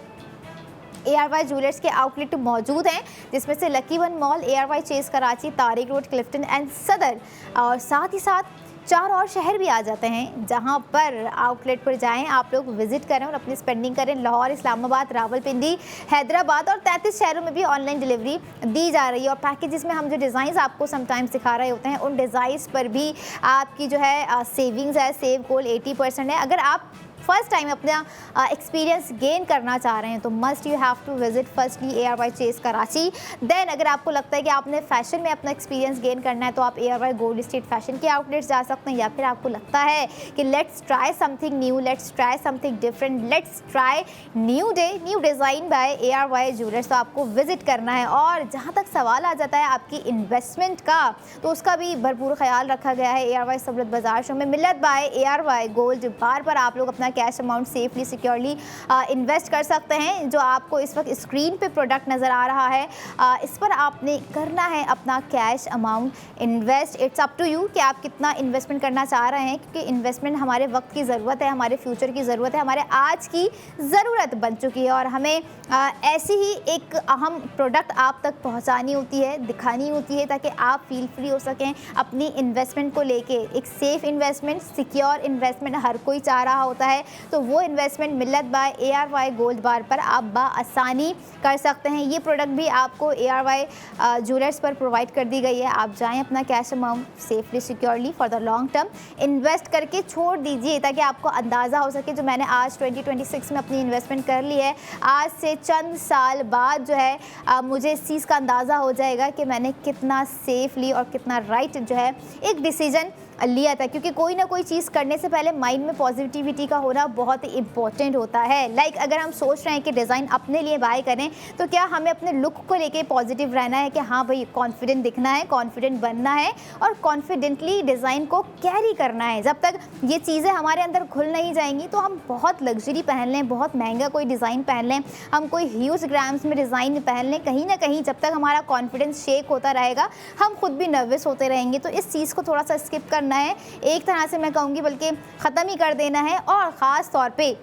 ARY ज्वेलर्स के आउटलेट मौजूद हैं, जिसमें से lucky one mall, ARY chess Karachi, Tariq road, Clifton and Saddar, और साथ ही साथ 4 और शहर भी आ जाते हैं जहां पर आउटलेट पर जाएं, आप लोग विजिट करें और अपनी स्पेंडिंग करें। लाहौर, इस्लामाबाद, रावलपिंडी, हैदराबाद और 33 शहरों में भी ऑनलाइन डिलीवरी दी जा रही है। और पैकेजेस में हम जो डिज़ाइंस आपको समटाइम्स दिखा रहे होते हैं उन डिज़ाइंस पर भी आपकी जो है सेविंग्स है, सेव गोल 80% है। अगर आप फर्स्ट टाइम अपना एक्सपीरियंस गेन करना चाह रहे हैं तो must you have to visit firstly ARY chess Karachi. Then अगर आपको लगता है कि आपने फैशन में अपना एक्सपीरियंस गेन करना है तो आप ARY गोल्ड स्ट्रीट फैशन के आउटलेट्स जा सकते हैं, या फिर आपको लगता है कि let's try something new, let's try something different, let's try new day, new design by ARY jewellers, तो आपको विजिट करना है। और जहाँ तक सवाल आ जाता है आपकी इन्वेस्टमेंट का, तो उसका भी भरपूर ख्याल रखा गया है। ARY सहूलत बाजार शो में मिलत बाय ARY गोल्ड बार पर आप लोग अपना cash amount safely securely invest कर सकते हैं। जो आपको इस वक्त स्क्रीन पे प्रोडक्ट नज़र आ रहा है, इस पर आपने करना है अपना cash amount invest. It's up to you कि आप कितना इन्वेस्टमेंट करना चाह रहे हैं, क्योंकि इन्वेस्टमेंट हमारे वक्त की ज़रूरत है, हमारे फ्यूचर की ज़रूरत है, हमारे आज की ज़रूरत बन चुकी है। और हमें ऐसी ही एक अहम प्रोडक्ट आप तक पहुँचानी होती है, दिखानी होती है, ताकि आप फील फ्री हो सकें अपनी इन्वेस्टमेंट को लेके। एक सेफ़ इन्वेस्टमेंट, सिक्योर इन्वेस्टमेंट हर कोई चाह रहा होता है, तो वो इन्वेस्टमेंट मिलत बाय ARY गोल्ड बार पर आप आसानी कर सकते हैं। ये प्रोडक्ट भी आपको ARY ज्वेलर्स पर प्रोवाइड कर दी गई है। आप जाएं, अपना cash amount safely securely for the long term invest करके छोड़ दीजिए, ताकि आपको अंदाज़ा हो सके जो मैंने आज 2026 में अपनी इन्वेस्टमेंट कर ली है, आज से चंद साल बाद जो है मुझे इस चीज़ का अंदाज़ा हो जाएगा कि मैंने कितना सेफली और कितना राइट जो है एक डिसीजन लिया था। क्योंकि कोई ना कोई चीज़ करने से पहले माइंड में पॉजिटिविटी का होना बहुत ही इंपॉर्टेंट होता है। लाइक अगर हम सोच रहे हैं कि डिज़ाइन अपने लिए बाय करें, तो क्या हमें अपने लुक को लेके पॉजिटिव रहना है कि हाँ भाई कॉन्फिडेंट दिखना है, कॉन्फिडेंट बनना है और कॉन्फिडेंटली डिज़ाइन को कैरी करना है। जब तक ये चीज़ें हमारे अंदर खुल नहीं जाएंगी तो हम बहुत लग्जरी पहन लें, बहुत महंगा कोई डिज़ाइन पहन लें, हम कोई ह्यूज ग्राम्स में डिज़ाइन पहन लें, कहीं ना कहीं जब तक हमारा कॉन्फिडेंस शेक होता रहेगा हम खुद भी नर्वस होते रहेंगे। तो इस चीज़ को थोड़ा सा स्किप करना है, एक तरह से मैं कहूँगी बल्कि ख़त्म ही कर देना है। और ख़ास तौर पे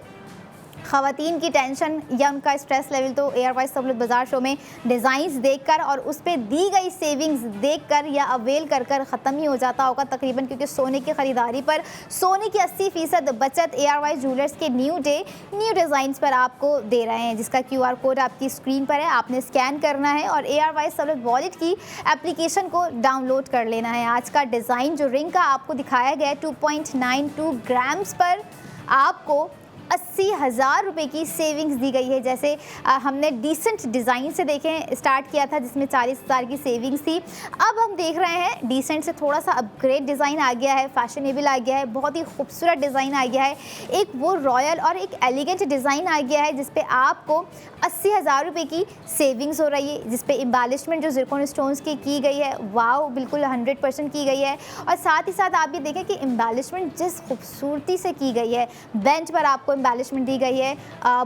ख़वातीन की टेंशन या उनका स्ट्रेस लेवल तो ARY सहूलत बाजार शो में डिज़ाइंस देखकर और उस पर दी गई सेविंग्स देखकर या अवेल कर ख़त्म ही हो जाता होगा तकरीबन, क्योंकि सोने की ख़रीदारी पर सोने की 80% बचत ARY ज्वेलर्स के न्यू डे न्यू डिज़ाइंस पर आपको दे रहे हैं, जिसका QR कोड आपकी स्क्रीन पर है। आपने स्कैन करना है और ARY सहूलत वॉलेट की एप्लीकेशन को डाउनलोड कर लेना है। आज का डिज़ाइन जो रिंग का आपको दिखाया गया है 2.92 ग्राम्स पर आपको 80,000 रुपये की सेविंग्स दी गई है। जैसे हमने डिसेंट डिज़ाइन से देखें स्टार्ट किया था जिसमें 40,000 की सेविंग्स थी। अब हम देख रहे हैं डिसेंट से थोड़ा सा अपग्रेड डिज़ाइन आ गया है, फैशनेबल आ गया है, बहुत ही खूबसूरत डिज़ाइन आ गया है। एक वो रॉयल और एक एलिगेंट डिज़ाइन आ गया है जिस पे आपको 80,000 रुपये की सेविंग्स हो रही है, जिस पे एम्बेलिशमेंट जो ज़िरकॉन स्टोन्स की गई है, वाव, बिल्कुल 100% की गई है। और साथ ही साथ आप ये देखें कि एम्बेलिशमेंट जिस खूबसूरती से की गई है, बेंच पर आपको एम्बेलिशमेंट दी गई है,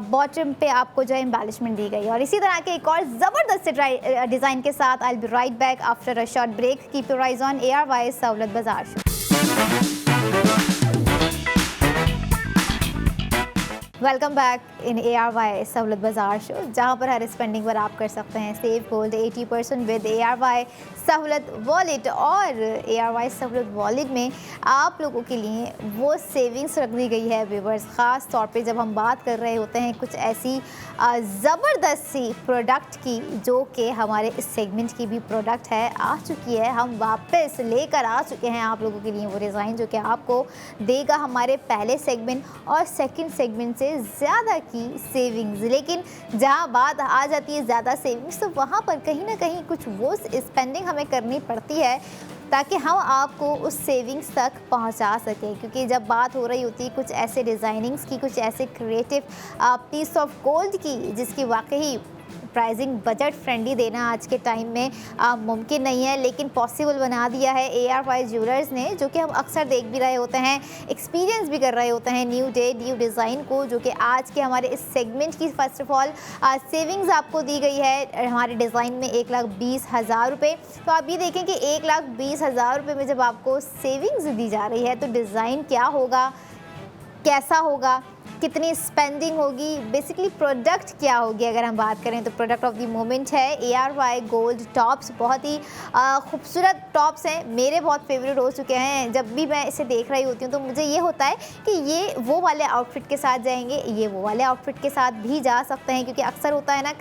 बॉटम पे आपको जो है एम्बेलिशमेंट दी गई है। और इसी तरह के एक और ज़बरदस्त डिज़ाइन के साथ I will be right back after a short break. Keep your eyes on ARY Sahulat Bazaar show. Welcome back in ARY Sahulat Bazaar show, जहाँ पर हर स्पेंडिंग पर आप कर सकते हैं सेव गोल्ड 80% विद ARY सहूलत वॉलेट। और ARY सहूलत वॉलेट में आप लोगों के लिए वो सेविंग्स रख दी गई है व्यूवर्स, ख़ास तौर पे जब हम बात कर रहे होते हैं कुछ ऐसी ज़बरदस्त सी प्रोडक्ट की जो कि हमारे इस सेगमेंट की भी प्रोडक्ट है, आ चुकी है, हम वापस लेकर आ चुके हैं आप लोगों के लिए वो डिज़ाइन जो कि आपको देगा हमारे पहले सेगमेंट और सेकंड सेगमेंट से ज़्यादा की सेविंग्स। लेकिन जहाँ बात आ जाती है ज़्यादा सेविंग्स, तो वहाँ पर कहीं ना कहीं कुछ वो स्पेंडिंग हमें करनी पड़ती है ताकि हम आपको उस सेविंग्स तक पहुंचा सकें। क्योंकि जब बात हो रही होती है कुछ ऐसे डिज़ाइनिंग्स की, कुछ ऐसे क्रिएटिव पीस ऑफ गोल्ड की जिसकी वाकई प्राइसिंग बजट फ्रेंडली देना आज के टाइम में मुमकिन नहीं है, लेकिन पॉसिबल बना दिया है ARY ज्वेलर्स ने, जो कि हम अक्सर देख भी रहे होते हैं, एक्सपीरियंस भी कर रहे होते हैं न्यू डे न्यू डिज़ाइन को, जो कि आज के हमारे इस सेगमेंट की फ़र्स्ट ऑफ ऑल सेविंग्स आपको दी गई है हमारे डिज़ाइन में 1,20,000 रुपये। तो आप ये देखें कि 1,20,000 रुपये में जब आपको सेविंग्स दी जा रही है तो डिज़ाइन क्या होगा, कैसा होगा, कितनी स्पेंडिंग होगी, बेसिकली प्रोडक्ट क्या होगी। अगर हम बात करें तो प्रोडक्ट ऑफ द मोमेंट है ARY गोल्ड टॉप्स। बहुत ही खूबसूरत टॉप्स हैं, मेरे बहुत फेवरेट हो चुके हैं। जब भी मैं इसे देख रही होती हूँ तो मुझे ये होता है कि ये वो वाले आउटफिट के साथ जाएंगे, ये वो वाले आउटफिट के साथ भी जा सकते हैं। क्योंकि अक्सर होता है ना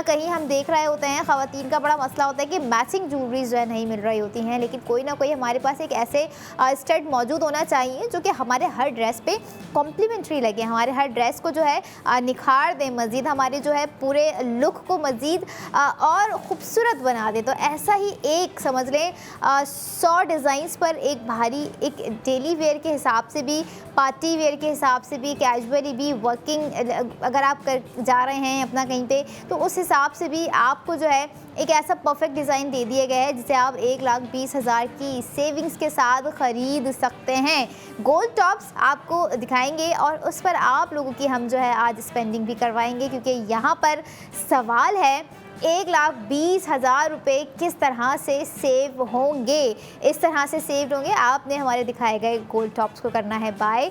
कहीं हम देख रहे होते हैं, ख़वातीन का बड़ा मसला होता है कि मैचिंग ज्वेलरी जो है नहीं मिल रही होती हैं, लेकिन कोई ना कोई हमारे पास एक ऐसे स्टड मौजूद होना चाहिए जो कि हमारे हर ड्रेस पे कॉम्प्लीमेंट्री लगे, हमारे हर ड्रेस को जो है निखार दे, मज़ीद हमारे जो है पूरे लुक को मज़ीद और ख़ूबसूरत बना दे। तो ऐसा ही एक समझ लें 100 डिज़ाइंस पर एक भारी, एक डेली वेयर के हिसाब से भी, पार्टी वेयर के हिसाब से भी, कैजुअली भी, वर्किंग अगर आप कर जा रहे हैं अपना कहीं पे, तो उस हिसाब से भी आपको जो है एक ऐसा परफेक्ट डिज़ाइन दे दिया गया है जिसे आप 1,20,000 की सेविंग्स के साथ ख़रीद सकते हैं। गोल्ड टॉप्स आपको दिखाएंगे और उस पर आप लोगों की हम जो है आज स्पेंडिंग भी करवाएंगे, क्योंकि यहाँ पर सवाल है 1,20,000 रुपये किस तरह से सेव होंगे। इस तरह से सेव होंगे, आपने हमारे दिखाए गए गोल्ड टॉप्स को करना है बाय,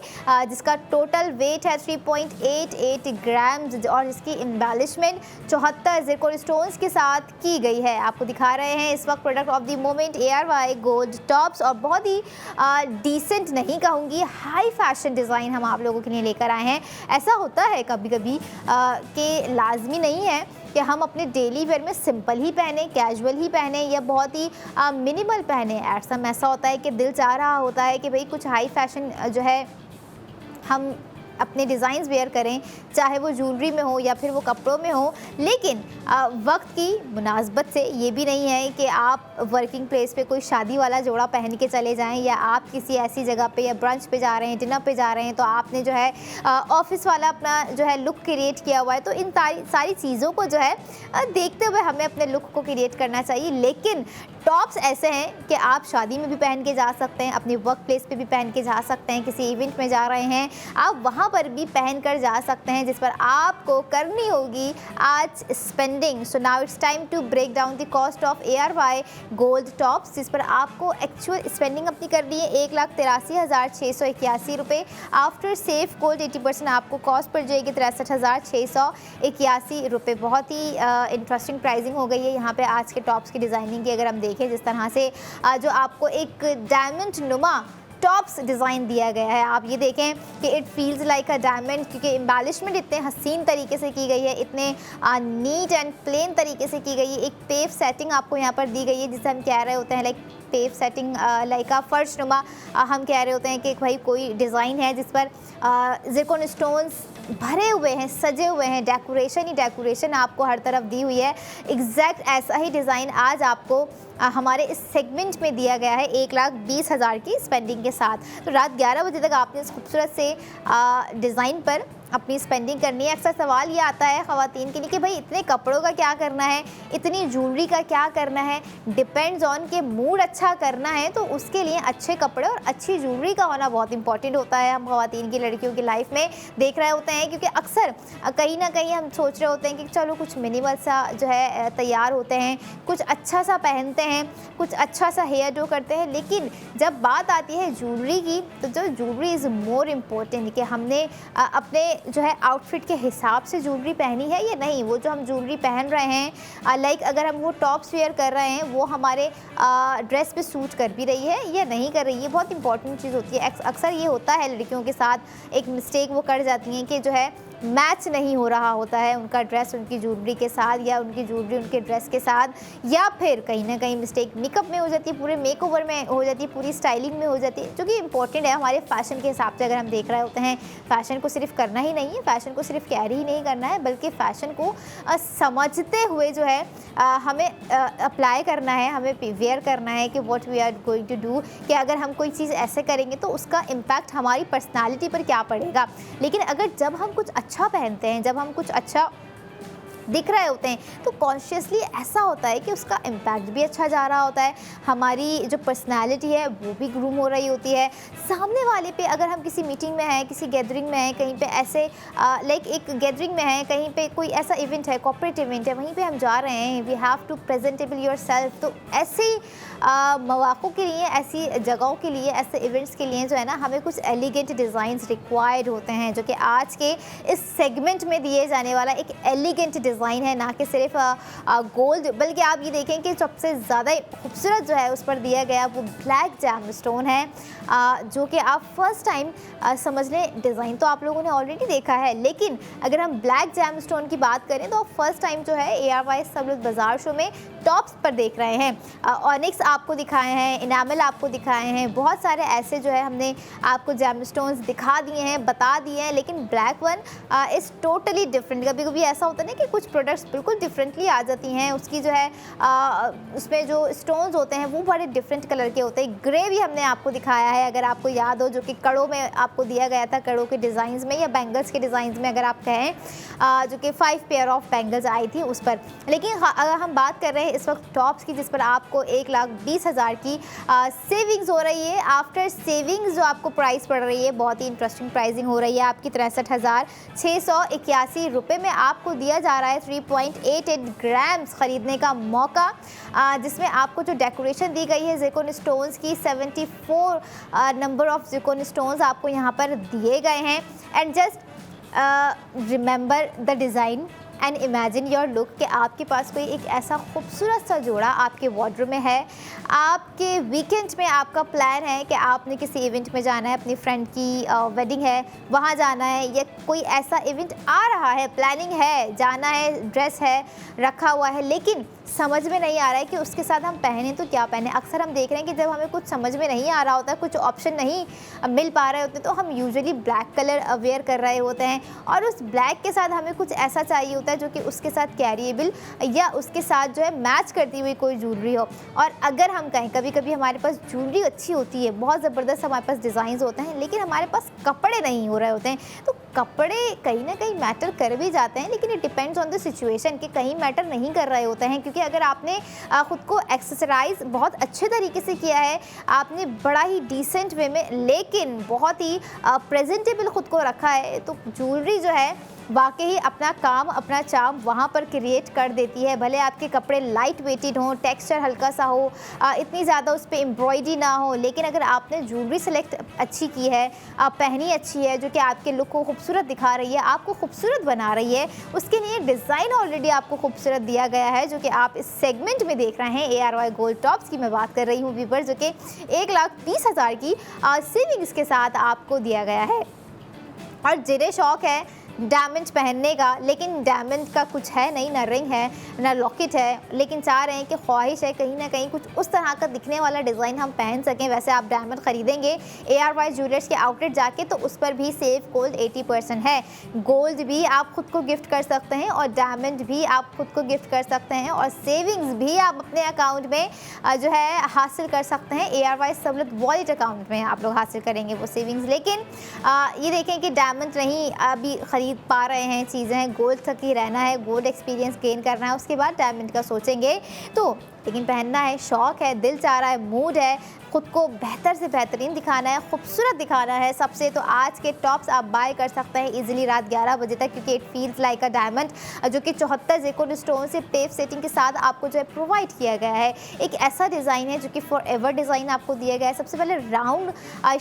जिसका टोटल वेट है 3.88 ग्राम्स और जिसकी एम्बेलिशमेंट 74 ज़िरकॉन स्टोन्स के साथ की गई है। आपको दिखा रहे हैं इस वक्त product of the moment ARY gold tops, और बहुत ही डिसेंट नहीं कहूँगी, हाई फैशन डिज़ाइन हम आप लोगों के लिए लेकर आए हैं। ऐसा होता है कभी कभी कि लाजमी नहीं है कि हम अपने डेली वेयर में सिंपल ही पहने, कैजुअल ही पहने या बहुत ही मिनिमल पहने। ऐसा होता है कि दिल चाह रहा होता है कि भाई कुछ हाई फैशन जो है हम अपने डिज़ाइंस वेयर करें, चाहे वो ज्वेलरी में हो या फिर वो कपड़ों में हो। लेकिन वक्त की मुनासबत से ये भी नहीं है कि आप वर्किंग प्लेस पे कोई शादी वाला जोड़ा पहन के चले जाएं, या आप किसी ऐसी जगह पे या ब्रंच पे जा रहे हैं, डिनर पे जा रहे हैं, तो आपने जो है ऑफिस वाला अपना जो है लुक क्रिएट किया हुआ है। तो इन सारी चीज़ों को जो है देखते हुए हमें अपने लुक को क्रिएट करना चाहिए। लेकिन टॉप्स ऐसे हैं कि आप शादी में भी पहन के जा सकते हैं, अपनी वर्क प्लेस पे भी पहन के जा सकते हैं, किसी इवेंट में जा रहे हैं आप वहाँ पर भी पहन कर जा सकते हैं, जिस पर आपको करनी होगी आज spending. So now it's time to break down the cost of ARY gold tops, जिस पर आपको एक्चुअल स्पेंडिंग अपनी करनी है 1,83,681 रुपये। आफ्टर सेफ गोल्ड 80% आपको कॉस्ट पड़ जाएगी 63,681 रुपये। बहुत ही इंटरेस्टिंग प्राइसिंग हो गई है यहाँ पे आज के टॉप्स की डिज़ाइनिंग की। अगर हम देखें जिस तरह से जो आपको एक डायमंड नुमा टॉप्स डिज़ाइन दिया गया है। आप ये देखें कि it feels like a diamond, क्योंकि एम्बेलिशमेंट इतने हसीन तरीके से की गई है, इतने नीट एंड प्लेन तरीके से की गई है। एक पेव सेटिंग आपको यहाँ पर दी गई है, जिसे हम कह रहे होते हैं लाइक पेव सेटिंग, लाइक आ फर्श नुमा हम कह रहे होते हैं कि भाई कोई डिज़ाइन है जिस पर ज़िरकॉन स्टोन्स भरे हुए हैं, सजे हुए हैं, डेकोरेशन ही डेकोरेशन आपको हर तरफ दी हुई है। एग्जैक्ट ऐसा ही डिज़ाइन आज आपको हमारे इस सेगमेंट में दिया गया है 1,20,000 की स्पेंडिंग के साथ। तो रात 11 बजे तक आपने इस खूबसूरत से डिज़ाइन पर अपनी स्पेंडिंग करनी है। अक्सर सवाल ये आता है ख़वातीन के लिए कि भाई इतने कपड़ों का क्या करना है, इतनी ज्वेलरी का क्या करना है। डिपेंड्स ऑन के मूड अच्छा करना है तो उसके लिए अच्छे कपड़े और अच्छी ज्वेलरी का होना बहुत इंपॉर्टेंट होता है। हम ख़वातीन की, लड़कियों की लाइफ में देख रहे होते हैं, क्योंकि अक्सर कहीं ना कहीं हम सोच रहे होते हैं कि चलो कुछ मिनिमल सा जो है तैयार होते हैं, कुछ अच्छा सा पहनते हैं, कुछ अच्छा सा हेयर डो करते हैं, लेकिन जब बात आती है ज्वेलरी की तो जो ज्वेलरी इज़ मोर इम्पोर्टेंट, कि हमने अपने जो है आउटफिट के हिसाब से ज्वेलरी पहनी है या नहीं। वो जो हम ज्वेलरी पहन रहे हैं, लाइक अगर हम वो टॉप्स वेयर कर रहे हैं, वो हमारे ड्रेस पे सूट कर भी रही है या नहीं कर रही है, बहुत इंपॉर्टेंट चीज़ होती है। अक्सर ये होता है लड़कियों के साथ, एक मिस्टेक वो कर जाती हैं कि जो है मैच नहीं हो रहा होता है उनका ड्रेस उनकी ज्वेलरी के साथ, या उनकी ज्वेलरी उनके ड्रेस के साथ, या फिर कहीं ना कहीं मिस्टेक मेकअप में हो जाती है, पूरे मेकओवर में हो जाती है, पूरी स्टाइलिंग में हो जाती है, जो कि इंपॉर्टेंट है हमारे फैशन के हिसाब से। अगर हम देख रहे होते हैं, फ़ैशन को सिर्फ करना ही नहीं है, फ़ैशन को सिर्फ कैरी ही नहीं करना है, बल्कि फ़ैशन को समझते हुए जो है हमें अप्लाई करना है, हमें वेयर करना है कि what we are going to do, कि अगर हम कोई चीज़ ऐसे करेंगे तो उसका इम्पैक्ट हमारी पर्सनालिटी पर क्या पड़ेगा। लेकिन अगर जब हम कुछ अच्छा पहनते हैं, जब हम कुछ अच्छा दिख रहे होते हैं, तो कॉन्शियसली ऐसा होता है कि उसका इम्पैक्ट भी अच्छा जा रहा होता है, हमारी जो पर्सनालिटी है वो भी ग्रूम हो रही होती है। सामने वाले पे अगर हम किसी मीटिंग में हैं, किसी गैदरिंग में हैं, कहीं पे ऐसे लाइक एक गैदरिंग में हैं, कहीं पे कोई ऐसा इवेंट है, कॉर्पोरेट इवेंट है, वहीं पे हम जा रहे हैं, we have to presentable your self. तो ऐसे मौक़ों के लिए, ऐसी जगहों के लिए, ऐसे इवेंट्स के लिए जो है ना, हमें कुछ एलिगेंट डिज़ाइंस रिक्वायर्ड होते हैं, जो कि आज के इस सेगमेंट में दिए जाने वाला एक एलिगेंट डिज़ाइन है, ना कि सिर्फ गोल्ड, बल्कि आप ये देखें कि सबसे ज़्यादा खूबसूरत जो है उस पर दिया गया वो ब्लैक जैम स्टोन है, जो कि आप फर्स्ट टाइम समझ लें, डिज़ाइन तो आप लोगों ने ऑलरेडी देखा है, लेकिन अगर हम ब्लैक जैम स्टोन की बात करें तो फर्स्ट टाइम जो है ARY सवलत बाज़ार शो में टॉप्स पर देख रहे हैं। ऑनिक्स आपको दिखाए हैं, इनामल आपको दिखाए हैं, बहुत सारे ऐसे जो है हमने आपको जैम स्टोन्स दिखा दिए हैं, बता दिए हैं, लेकिन black one is totally different. कभी कभी ऐसा होता है ना कि कुछ प्रोडक्ट्स बिल्कुल डिफरेंटली आ जाती हैं, उसकी जो है उसमें जो स्टोन्स होते हैं वो बड़े डिफरेंट कलर के होते हैं। ग्रे भी हमने आपको दिखाया है, अगर आपको याद हो, जो कि कड़ों में आपको दिया गया था, कड़ों के डिज़ाइंस में या बैंगल्स के डिज़ाइंस में अगर आप कहें, जो कि 5 पेयर ऑफ बैंगल्स आई थी उस पर। लेकिन अगर हम बात कर रहे हैं इस वक्त टॉप्स की, जिस पर आपको 1,20,000 की सेविंग्स हो रही है, आफ्टर सेविंग्स जो आपको प्राइस पड़ रही है, बहुत ही इंटरेस्टिंग प्राइसिंग हो रही है आपकी 63,681 रुपये में आपको दिया जा रहा है 3.88 ग्राम्स ख़रीदने का मौका, जिसमें आपको जो डेकोरेशन दी गई है ज़िरकॉन स्टोन्स की, 74 नंबर ऑफ ज़िरकॉन स्टोन्स आपको यहाँ पर दिए गए हैं। And just remember the design and imagine your look, कि आपके पास कोई एक ऐसा खूबसूरत सा जोड़ा आपके वार्डरोब में है, आपके वीकेंड में आपका प्लान है कि आपने किसी इवेंट में जाना है, अपनी फ्रेंड की वेडिंग है वहाँ जाना है, या कोई ऐसा इवेंट आ रहा है, प्लानिंग है, जाना है, ड्रेस है रखा हुआ है, लेकिन समझ में नहीं आ रहा है कि उसके साथ हम पहने तो क्या पहने। अक्सर हम देख रहे हैं कि जब हमें कुछ समझ में नहीं आ रहा होता, कुछ ऑप्शन नहीं मिल पा रहे होते, तो हम यूजुअली ब्लैक कलर अवेयर कर रहे होते हैं, और उस ब्लैक के साथ हमें कुछ ऐसा चाहिए होता है जो कि उसके साथ कैरिएबल या उसके साथ जो है मैच करती हुई कोई ज्वेलरी हो। और अगर हम कहें, कभी कभी हमारे पास ज्वेलरी अच्छी होती है, बहुत ज़बरदस्त हमारे पास डिज़ाइंस होते हैं, लेकिन हमारे पास कपड़े नहीं हो रहे होते हैं, तो कपड़े कहीं ना कहीं मैटर कर भी जाते हैं, लेकिन it depends on the situation कि कहीं मैटर नहीं कर रहे होते हैं। क्योंकि अगर आपने ख़ुद को एक्सेसराइज बहुत अच्छे तरीके से किया है, आपने बड़ा ही डिसेंट वे में लेकिन बहुत ही प्रेजेंटेबल ख़ुद को रखा है, तो ज्वेलरी जो है वाकई अपना काम, अपना चार्म वहाँ पर क्रिएट कर देती है। भले आपके कपड़े लाइट वेटेड हों, टेक्सचर हल्का सा हो, इतनी ज़्यादा उस पर एम्ब्रॉयडरी ना हो, लेकिन अगर आपने ज्वेलरी सेलेक्ट अच्छी की है, पहनी अच्छी है, जो कि आपके लुक को खूबसूरत दिखा रही है, आपको खूबसूरत बना रही है, उसके लिए डिज़ाइन ऑलरेडी आपको खूबसूरत दिया गया है, जो कि आप इस सेगमेंट में देख रहे हैं। ARY गोल्ड टॉप्स की मैं बात कर रही हूँ व्यूअर्स, जो कि 1,20,000 की सेविंग्स के साथ आपको दिया गया है। और जिन्हें शौक है डायमंड पहनने का, लेकिन डायमंड का कुछ है नहीं, ना रिंग है ना लॉकेट है, लेकिन चाह रहे हैं कि ख्वाहिश है कहीं ना कहीं कुछ उस तरह का दिखने वाला डिज़ाइन हम पहन सकें, वैसे आप डायमंड ख़रीदेंगे ARY ज्वेलर्स के आउटलेट जाके तो उस पर भी सेव गोल्ड 80% है। गोल्ड भी आप खुद को गिफ्ट कर सकते हैं और डायमंड भी आप खुद को गिफ्ट कर सकते हैं, और सेविंग्स भी आप अपने अकाउंट में जो है हासिल कर सकते हैं। ARY सहूलत वॉलेट अकाउंट में आप लोग हासिल करेंगे वो सेविंग्स। लेकिन ये देखें कि डायमंड नहीं अभी खरीद पा रहे हैं, चीज़ें गोल्ड तक ही रहना है, गोल्ड एक्सपीरियंस गेन करना है, उसके बाद डायमंड का सोचेंगे। तो लेकिन पहनना है, शौक़ है, दिल चाह रहा है, मूड है, खुद को बेहतर से बेहतरीन दिखाना है, खूबसूरत दिखाना है सबसे, तो आज के टॉप्स आप बाय कर सकते हैं इजीली रात 11 बजे तक, क्योंकि it feels like a diamond, जो कि 74 ज़ेकोन स्टोन से पेव सेटिंग के साथ आपको जो है प्रोवाइड किया गया है। एक ऐसा डिज़ाइन है जो कि फॉर एवर डिज़ाइन आपको दिया गया है। सबसे पहले राउंड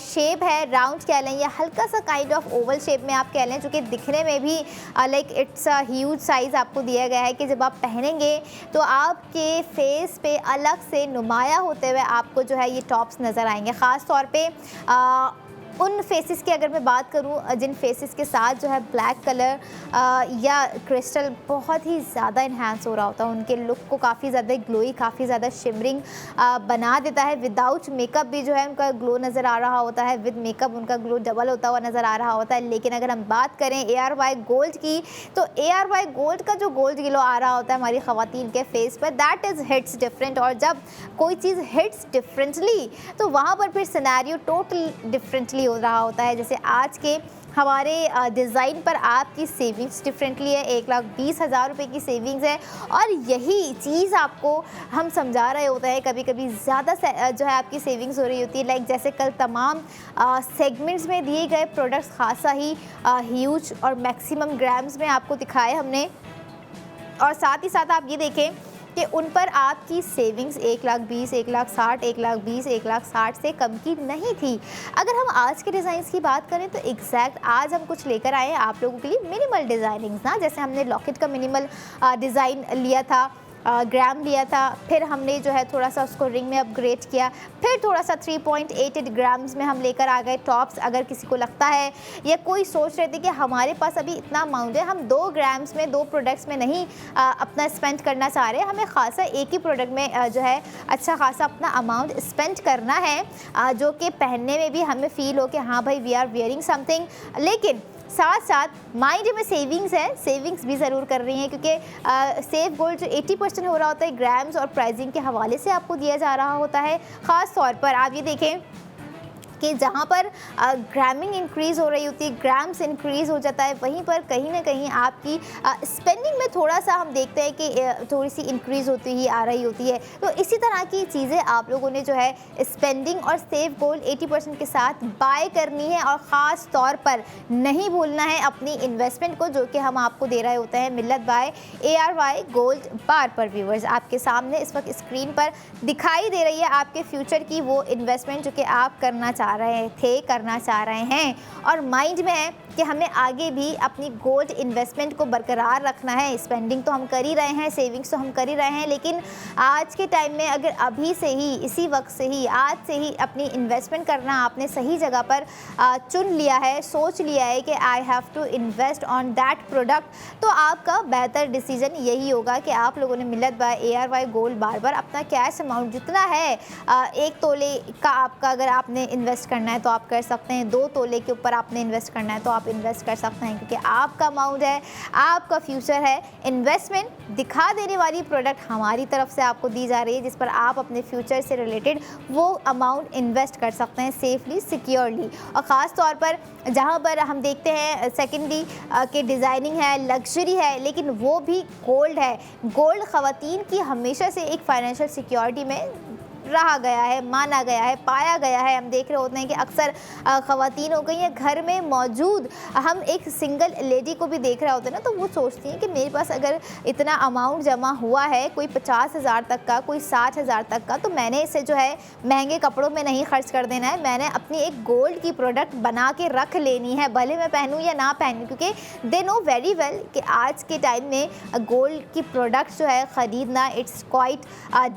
शेप है, राउंड कह लें या हल्का सा काइंड ऑफ ओवल शेप में आप कह लें, जो कि दिखने में भी like it's a huge size आपको दिया गया है कि जब आप पहनेंगे तो आपके फेस पे अलग से नुमाया होते हुए आपको जो है ये टॉप्स नज़र आएंगे। ख़ास तौर पे उन फेसेस की अगर मैं बात करूं जिन फेसेस के साथ जो है ब्लैक कलर या क्रिस्टल बहुत ही ज़्यादा इन्हांस हो रहा होता है, उनके लुक को काफ़ी ज़्यादा ग्लोई, काफ़ी ज़्यादा शिमरिंग बना देता है। विदाउट मेकअप भी जो है उनका ग्लो नज़र आ रहा होता है, विद मेकअप उनका ग्लो डबल होता हुआ नज़र आ रहा होता है। लेकिन अगर हम बात करें ARY गोल्ड की, तो ARY गोल्ड का जो गोल्ड ग्लो आ रहा होता है हमारी ख़वातीन के फेस पर, दैट इज़ हिट्स डिफरेंट। और जब कोई चीज़ हिट्स डिफरेंटली तो वहाँ पर फिर सिनेरियो टोटल डिफरेंटली हो रहा होता है। जैसे आज के हमारे डिज़ाइन पर आपकी सेविंग्स डिफरेंटली है, 1,20,000 रुपये की सेविंग्स है, और यही चीज़ आपको हम समझा रहे होते हैं। कभी कभी ज़्यादा जो है आपकी सेविंग्स हो रही होती है, लाइक जैसे कल तमाम सेगमेंट्स में दिए गए प्रोडक्ट्स खासा ही ह्यूज और मैक्सिमम ग्राम्स में आपको दिखाए हमने, और साथ ही साथ आप ये देखें कि उन पर आपकी सेविंग्स 1,20,000, 1,60,000, 1,20,000, 1,60,000 से कम की नहीं थी। अगर हम आज के डिज़ाइंस की बात करें तो एग्जैक्ट आज हम कुछ लेकर आए हैं आप लोगों के लिए मिनिमल डिज़ाइनिंग्स ना, जैसे हमने लॉकेट का मिनिमल डिज़ाइन लिया था, ग्राम लिया था, फिर हमने जो है थोड़ा सा उसको रिंग में अपग्रेड किया, फिर थोड़ा सा 3.88 ग्राम्स में हम लेकर आ गए टॉप्स। अगर किसी को लगता है या कोई सोच रहे थे कि हमारे पास अभी इतना अमाउंट है, हम 2 ग्राम्स में 2 प्रोडक्ट्स में नहीं अपना स्पेंड करना चाह रहे, हमें खासा एक ही प्रोडक्ट में जो है अच्छा खासा अपना अमाउंट स्पेंड करना है, जो कि पहनने में भी हमें फ़ील हो कि हाँ भाई वी आर वियरिंग समथिंग, लेकिन साथ साथ माइंड में सेविंग्स है, सेविंग्स भी ज़रूर कर रही हैं, क्योंकि सेव गोल्ड जो 80% हो रहा होता है ग्राम्स और प्राइसिंग के हवाले से आपको दिया जा रहा होता है। ख़ास तौर पर आप ये देखें कि जहाँ पर ग्रामिंग इंक्रीज़ हो रही होती है, ग्राम्स इंक्रीज़ हो जाता है, वहीं पर कहीं ना कहीं आपकी स्पेंडिंग में थोड़ा सा हम देखते हैं कि थोड़ी सी इंक्रीज़ होती ही आ रही होती है। तो इसी तरह की चीज़ें आप लोगों ने जो है स्पेंडिंग और सेव गोल्ड 80% के साथ बाय करनी है, और ख़ास तौर पर नहीं भूलना है अपनी इन्वेस्टमेंट को, जो कि हम आपको दे रहे होते हैं मिल्लत बाय ARY गोल्ड बार पर। व्यूवर्स आपके सामने इस वक्त स्क्रीन पर दिखाई दे रही है आपके फ्यूचर की वो इन्वेस्टमेंट जो कि आप करना करना चाह रहे हैं, और माइंड में है कि हमें आगे भी अपनी गोल्ड इन्वेस्टमेंट को बरकरार रखना है। स्पेंडिंग तो हम कर ही रहे हैं, सेविंग्स तो हम कर ही रहे हैं, लेकिन आज के टाइम में अगर अभी से ही, इसी वक्त से ही, आज से ही अपनी इन्वेस्टमेंट करना आपने सही जगह पर चुन लिया है, सोच लिया है कि I have to invest on that product, तो आपका बेहतर डिसीजन यही होगा कि आप लोगों ने मिल्लत बाय ARY गोल्ड बार बार अपना कैश अमाउंट जितना है 1 तोले का आपका अगर आपने इन्वेस्ट करना है तो आप कर सकते हैं, 2 तोले के ऊपर आपने इन्वेस्ट करना है तो आप इन्वेस्ट कर सकते हैं, क्योंकि आपका अमाउंट है, आपका फ्यूचर है। इन्वेस्टमेंट दिखा देने वाली प्रोडक्ट हमारी तरफ से आपको दी जा रही है, जिस पर आप अपने फ्यूचर से रिलेटेड वो अमाउंट इन्वेस्ट कर सकते हैं सेफली, सिक्योरली। और ख़ास तौर पर जहाँ पर हम देखते हैं सेकेंडरी के डिज़ाइनिंग है, लग्जरी है, लेकिन वो भी गोल्ड है। गोल्ड ख़वातीन की हमेशा से एक फाइनेंशियल सिक्योरिटी में रहा गया है, माना गया है, पाया गया है। हम देख रहे होते हैं कि अक्सर ख़वातीन हो गई हैं घर में मौजूद, हम एक सिंगल लेडी को भी देख रहे होते हैं ना, तो वो सोचती हैं कि मेरे पास अगर इतना अमाउंट जमा हुआ है, कोई 50,000 तक का, कोई 60,000 तक का, तो मैंने इसे जो है महंगे कपड़ों में नहीं खर्च कर देना है, मैंने अपनी एक गोल्ड की प्रोडक्ट बना के रख लेनी है, भले मैं पहनूं या ना पहनूं, क्योंकि दे नो वेरी वेल कि आज के टाइम में गोल्ड की प्रोडक्ट जो है ख़रीदना it's quite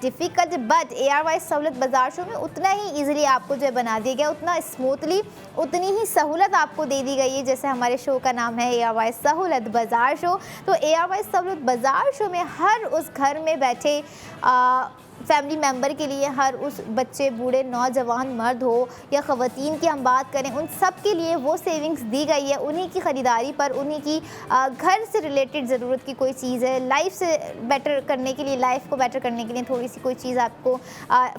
difficult. But ARY सहूलत बाज़ार शो में उतना ही ईजिली आपको जो है बना दिया गया, उतना स्मूथली, उतनी ही सहूलत आपको दे दी गई है। जैसे हमारे शो का नाम है ARY सहूलत बाज़ार शो, तो ARY सहूलत बाज़ार शो में हर उस घर में बैठे फैमिली मेम्बर के लिए, हर उस बच्चे, बूढ़े, नौजवान, मर्द हो या ख़वातीन की हम बात करें, उन सब के लिए वो सेविंग्स दी गई है। उन्हीं की ख़रीदारी पर, उन्हीं की घर से रिलेटेड ज़रूरत की कोई चीज़ है, लाइफ से बेटर करने के लिए, लाइफ को बेटर करने के लिए थोड़ी सी कोई चीज़ आपको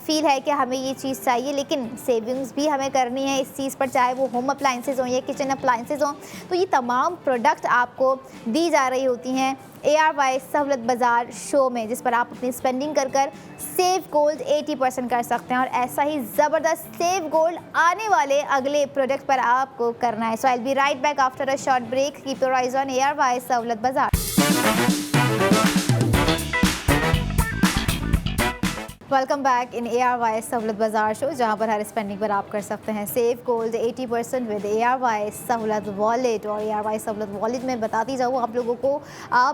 फ़ील है कि हमें ये चीज़ चाहिए, लेकिन सेविंग्स भी हमें करनी है इस चीज़ पर, चाहे वो होम अप्लाइंसेज़ हों या किचन अप्लाइंसेज़ हों, तो ये तमाम प्रोडक्ट आपको दी जा रही होती हैं ARY सहूलत बाज़ार शो में, जिस पर आप अपनी स्पेंडिंग कर सेव गोल्ड 80% कर सकते हैं। और ऐसा ही ज़बरदस्त सेव गोल्ड आने वाले अगले प्रोडक्ट पर आपको करना है। So I will be right back after a short break. Keep your eyes on ARY सहूलत बाज़ार। वेलकम बैक इन ARY सहूलत बाज़ार शो, जहां पर हर स्पेंडिंग पर आप कर सकते हैं सेव गोल्ड 80% विद ARY सहूलत वॉलेट। और ARY सहूलत वॉलेट में बताती जाऊँ आप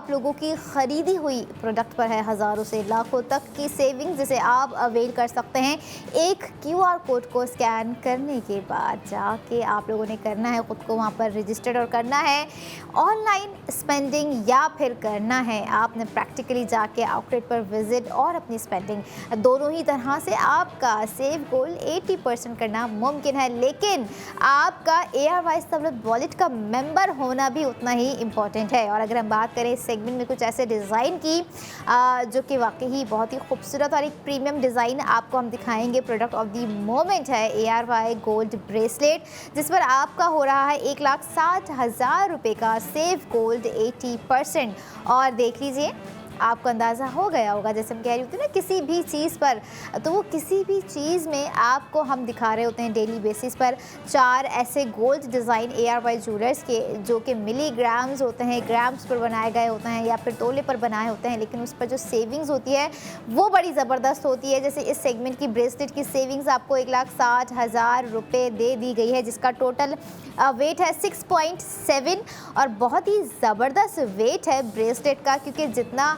लोगों की ख़रीदी हुई प्रोडक्ट पर है हज़ारों से लाखों तक की सेविंग, जिसे आप अवेल कर सकते हैं। एक QR कोड को स्कैन करने के बाद जाके आप लोगों ने करना है ख़ुद को वहाँ पर रजिस्टर्ड, और करना है ऑनलाइन स्पेंडिंग या फिर करना है आपने प्रैक्टिकली जाके आउटलेट पर विज़िट और अपनी स्पेंडिंग, दोनों ही तरह से आपका सेव गोल्ड 80% करना मुमकिन है। लेकिन आपका ARY सहूलत वॉलेट का मेंबर होना भी उतना ही इम्पॉर्टेंट है। और अगर हम बात करें इस सेगमेंट में कुछ ऐसे डिज़ाइन की जो कि वाकई बहुत ही खूबसूरत और एक प्रीमियम डिज़ाइन आपको हम दिखाएंगे, प्रोडक्ट ऑफ द मोमेंट है ARY गोल्ड ब्रेसलेट, जिस पर आपका हो रहा है 1,60,000 रुपये का सेव गोल्ड 80%। और देख लीजिए, आपको अंदाज़ा हो गया होगा, जैसे हम कह रही होती है ना किसी भी चीज़ पर, तो वो किसी भी चीज़ में आपको हम दिखा रहे होते हैं डेली बेसिस पर 4 ऐसे गोल्ड डिज़ाइन ARY ज्वेलर्स के, जो कि मिलीग्राम्स होते हैं, ग्राम्स पर बनाए गए होते हैं या फिर तोले पर बनाए होते हैं, लेकिन उस पर जो सेविंग्स होती है वो बड़ी ज़बरदस्त होती है। जैसे इस सेगमेंट की ब्रेसलेट की सेविंग्स आपको 1,60,000 रुपये दे दी गई है, जिसका टोटल वेट है 6.7 और बहुत ही ज़बरदस्त वेट है ब्रेसलेट का, क्योंकि जितना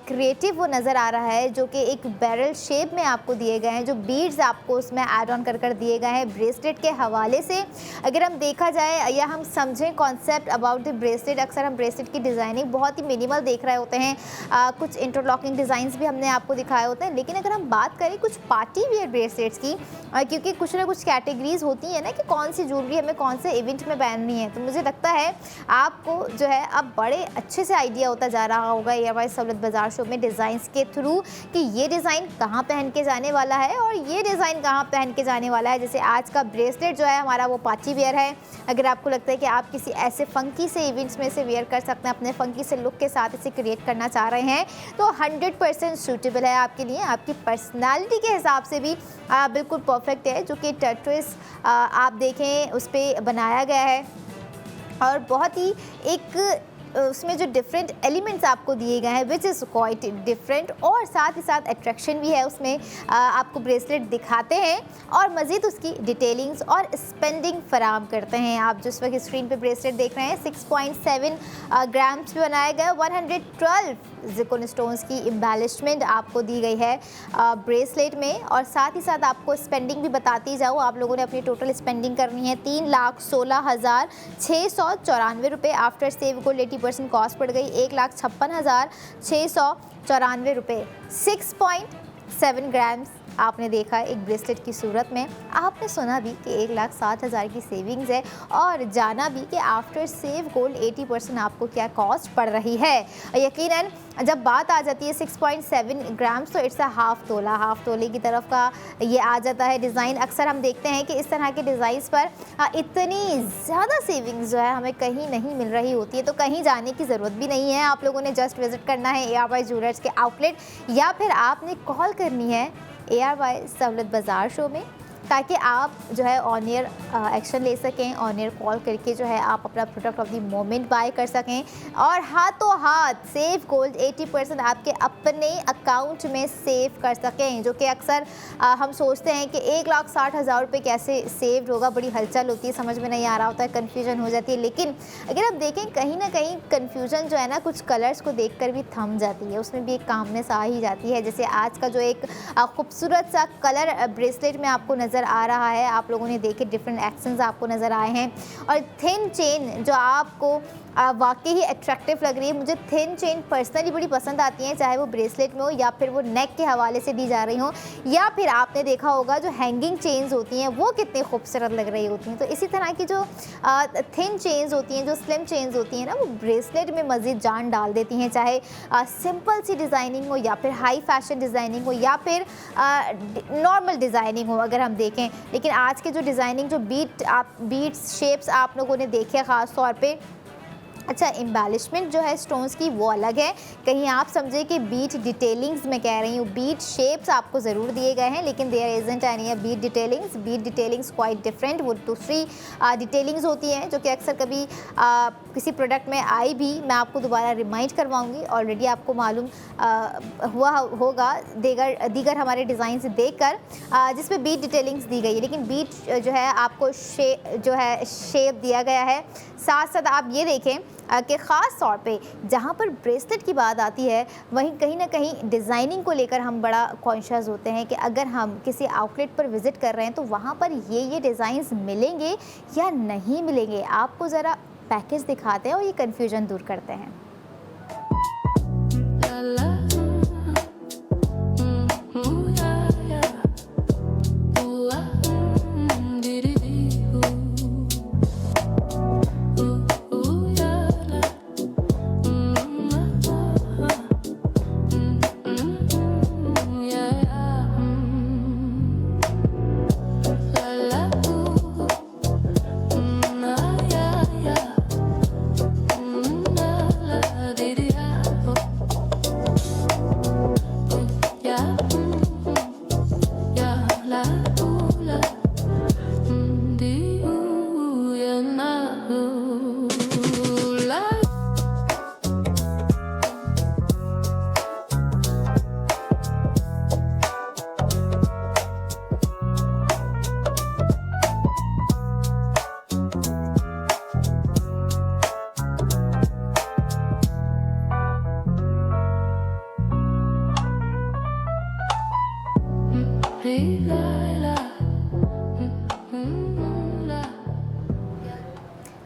क्रिएटिव वो नज़र आ रहा है, जो कि एक बैरल शेप में आपको दिए गए हैं, जो बीड्स आपको उसमें ऐड ऑन कर दिए गए हैं ब्रेसलेट के हवाले से। अगर हम देखा जाए या हम समझें कॉन्सेप्ट अबाउट द ब्रेसलेट, अक्सर हम ब्रेसलेट की डिज़ाइनिंग बहुत ही मिनिमल देख रहे होते हैं, कुछ इंटरलॉकिंग डिज़ाइंस भी हमने आपको दिखाए होते हैं। लेकिन अगर हम बात करें कुछ पार्टी वेयर ब्रेसलेट्स की, क्योंकि कुछ ना कुछ कैटेगरीज होती हैं ना कि कौन सी ज्वेलरी हमें कौन से इवेंट में पहननी है, तो मुझे लगता है आपको जो है अब बड़े अच्छे से आइडिया होता जा रहा होगा ARY सहूलत बाज़ार शो में डिज़ाइंस के थ्रू कि ये डिज़ाइन कहाँ पहन के जाने वाला है और ये डिज़ाइन कहाँ पहन के जाने वाला है। जैसे आज का ब्रेसलेट जो है हमारा वो पार्टी वेयर है। अगर आपको लगता है कि आप किसी ऐसे फंकी से इवेंट्स में इसे वेयर कर सकते हैं, अपने फंकी से लुक के साथ इसे क्रिएट करना चाह रहे हैं, तो 100% सूटेबल है आपके लिए, आपकी पर्सनालिटी के हिसाब से भी बिल्कुल परफेक्ट है। जो कि टर्टोइस आप देखें उस पर बनाया गया है और बहुत ही एक उसमें जो डिफरेंट एलिमेंट्स आपको दिए गए हैं विच इज़ क्वाइट डिफरेंट, और साथ ही साथ अट्रैक्शन भी है उसमें, आपको ब्रेसलेट दिखाते हैं और मज़ीद उसकी डिटेलिंग्स और स्पेंडिंग फराम करते हैं। आप जिस वक्त स्क्रीन पे ब्रेसलेट देख रहे हैं 6.7 ग्राम्स पे बनाया गया, 112 ज़िरकॉन स्टोन्स की एम्बेलिशमेंट आपको दी गई है ब्रेसलेट में। और साथ ही साथ आपको स्पेंडिंग भी बताती जाऊँ, आप लोगों ने अपनी टोटल स्पेंडिंग करनी है 3,16,694 रुपये। आफ्टर सेव गोल्ड 80% कॉस्ट पड़ गई 1,56,694 रुपये। 6.7 ग्राम्स आपने देखा एक ब्रेसलेट की सूरत में। आपने सुना भी कि 1,60,000 की सेविंग्स है और जाना भी कि आफ्टर सेव गोल्ड 80% आपको क्या कॉस्ट पड़ रही है। यकीनन जब बात आ जाती है 6.7 ग्राम्स तो इट्स हाफ तोले की तरफ का ये आ जाता है डिज़ाइन। अक्सर हम देखते हैं कि इस तरह के डिज़ाइंस पर इतनी ज़्यादा सेविंग्स जो है हमें कहीं नहीं मिल रही होती है, तो कहीं जाने की ज़रूरत भी नहीं है। आप लोगों ने जस्ट विज़िट करना है ARY ज्वेलर्स के आउटलेट, या फिर आपने कॉल करनी है ARY सहूलत बाज़ार शो में, ताकि आप जो है ऑन ईयर एक्शन ले सकें, ऑन ईयर कॉल करके जो है आप अपना product of the moment bye कर सकें और हाथों हाथ सेव गोल्ड 80% आपके अपने अकाउंट में सेव कर सकें। जो कि अक्सर हम सोचते हैं कि 1,60,000 रुपये कैसे सेव्ड होगा, बड़ी हलचल होती है, समझ में नहीं आ रहा होता है, कन्फ्यूजन हो जाती है। लेकिन अगर आप देखें कहीं ना कहीं कन्फ्यूजन जो है ना कुछ कलर्स को देख कर भी थम जाती है, उसमें भी एक कामनेस आ ही जाती है। जैसे आज का जो एक खूबसूरत सा कलर ब्रेसलेट में आपको नज़र आ रहा है, आप लोगों ने देखे डिफरेंट एक्शंस आपको नज़र आए हैं और थिन चेन जो आपको वाकई ही अट्रैक्टिव लग रही है। मुझे थिन चेन पर्सनली बड़ी पसंद आती हैं, चाहे वो ब्रेसलेट में हो या फिर वो नेक के हवाले से दी जा रही हो, या फिर आपने देखा होगा जो हैंगिंग चेन्स होती हैं वो कितनी खूबसूरत लग रही होती हैं। तो इसी तरह की जो थिन चेन्स होती हैं, जो स्लिम चेन्स होती हैं ना, वो ब्रेसलेट में मज़ीद जान डाल देती हैं, चाहे सिंपल सी डिज़ाइनिंग हो या फिर हाई फैशन डिज़ाइनिंग हो या फिर नॉर्मल डिज़ाइनिंग हो अगर हम देखें। लेकिन आज के जो डिज़ाइनिंग जो बीट्स शेप्स आप लोगों ने देखे ख़ास तौर पे, अच्छा एम्बेलिशमेंट जो है स्टोन्स की वो अलग है, कहीं आप समझे कि बीट डिटेलिंग्स में कह रही हूँ, बीट शेप्स आपको ज़रूर दिए गए हैं लेकिन there isn't any bit detailings quite different. वो दूसरी डिटेलिंग्स होती हैं जो कि अक्सर कभी किसी प्रोडक्ट में आई भी, मैं आपको दोबारा रिमाइंड करवाऊँगी, ऑलरेडी आपको मालूम हुआ होगा दीगर हमारे डिज़ाइन से देख कर जिसमें बीट डिटेलिंग्स दी गई है, लेकिन बीट जो है आपको शेप दिया गया है। साथ साथ आप ये देखें कि ख़ास तौर पे जहाँ पर ब्रेसलेट की बात आती है, वहीं कहीं ना कहीं डिज़ाइनिंग को लेकर हम बड़ा कॉन्शियस होते हैं कि अगर हम किसी आउटलेट पर विज़िट कर रहे हैं तो वहाँ पर ये डिज़ाइंस मिलेंगे या नहीं मिलेंगे। आपको ज़रा पैकेज दिखाते हैं और ये कन्फ्यूजन दूर करते हैं।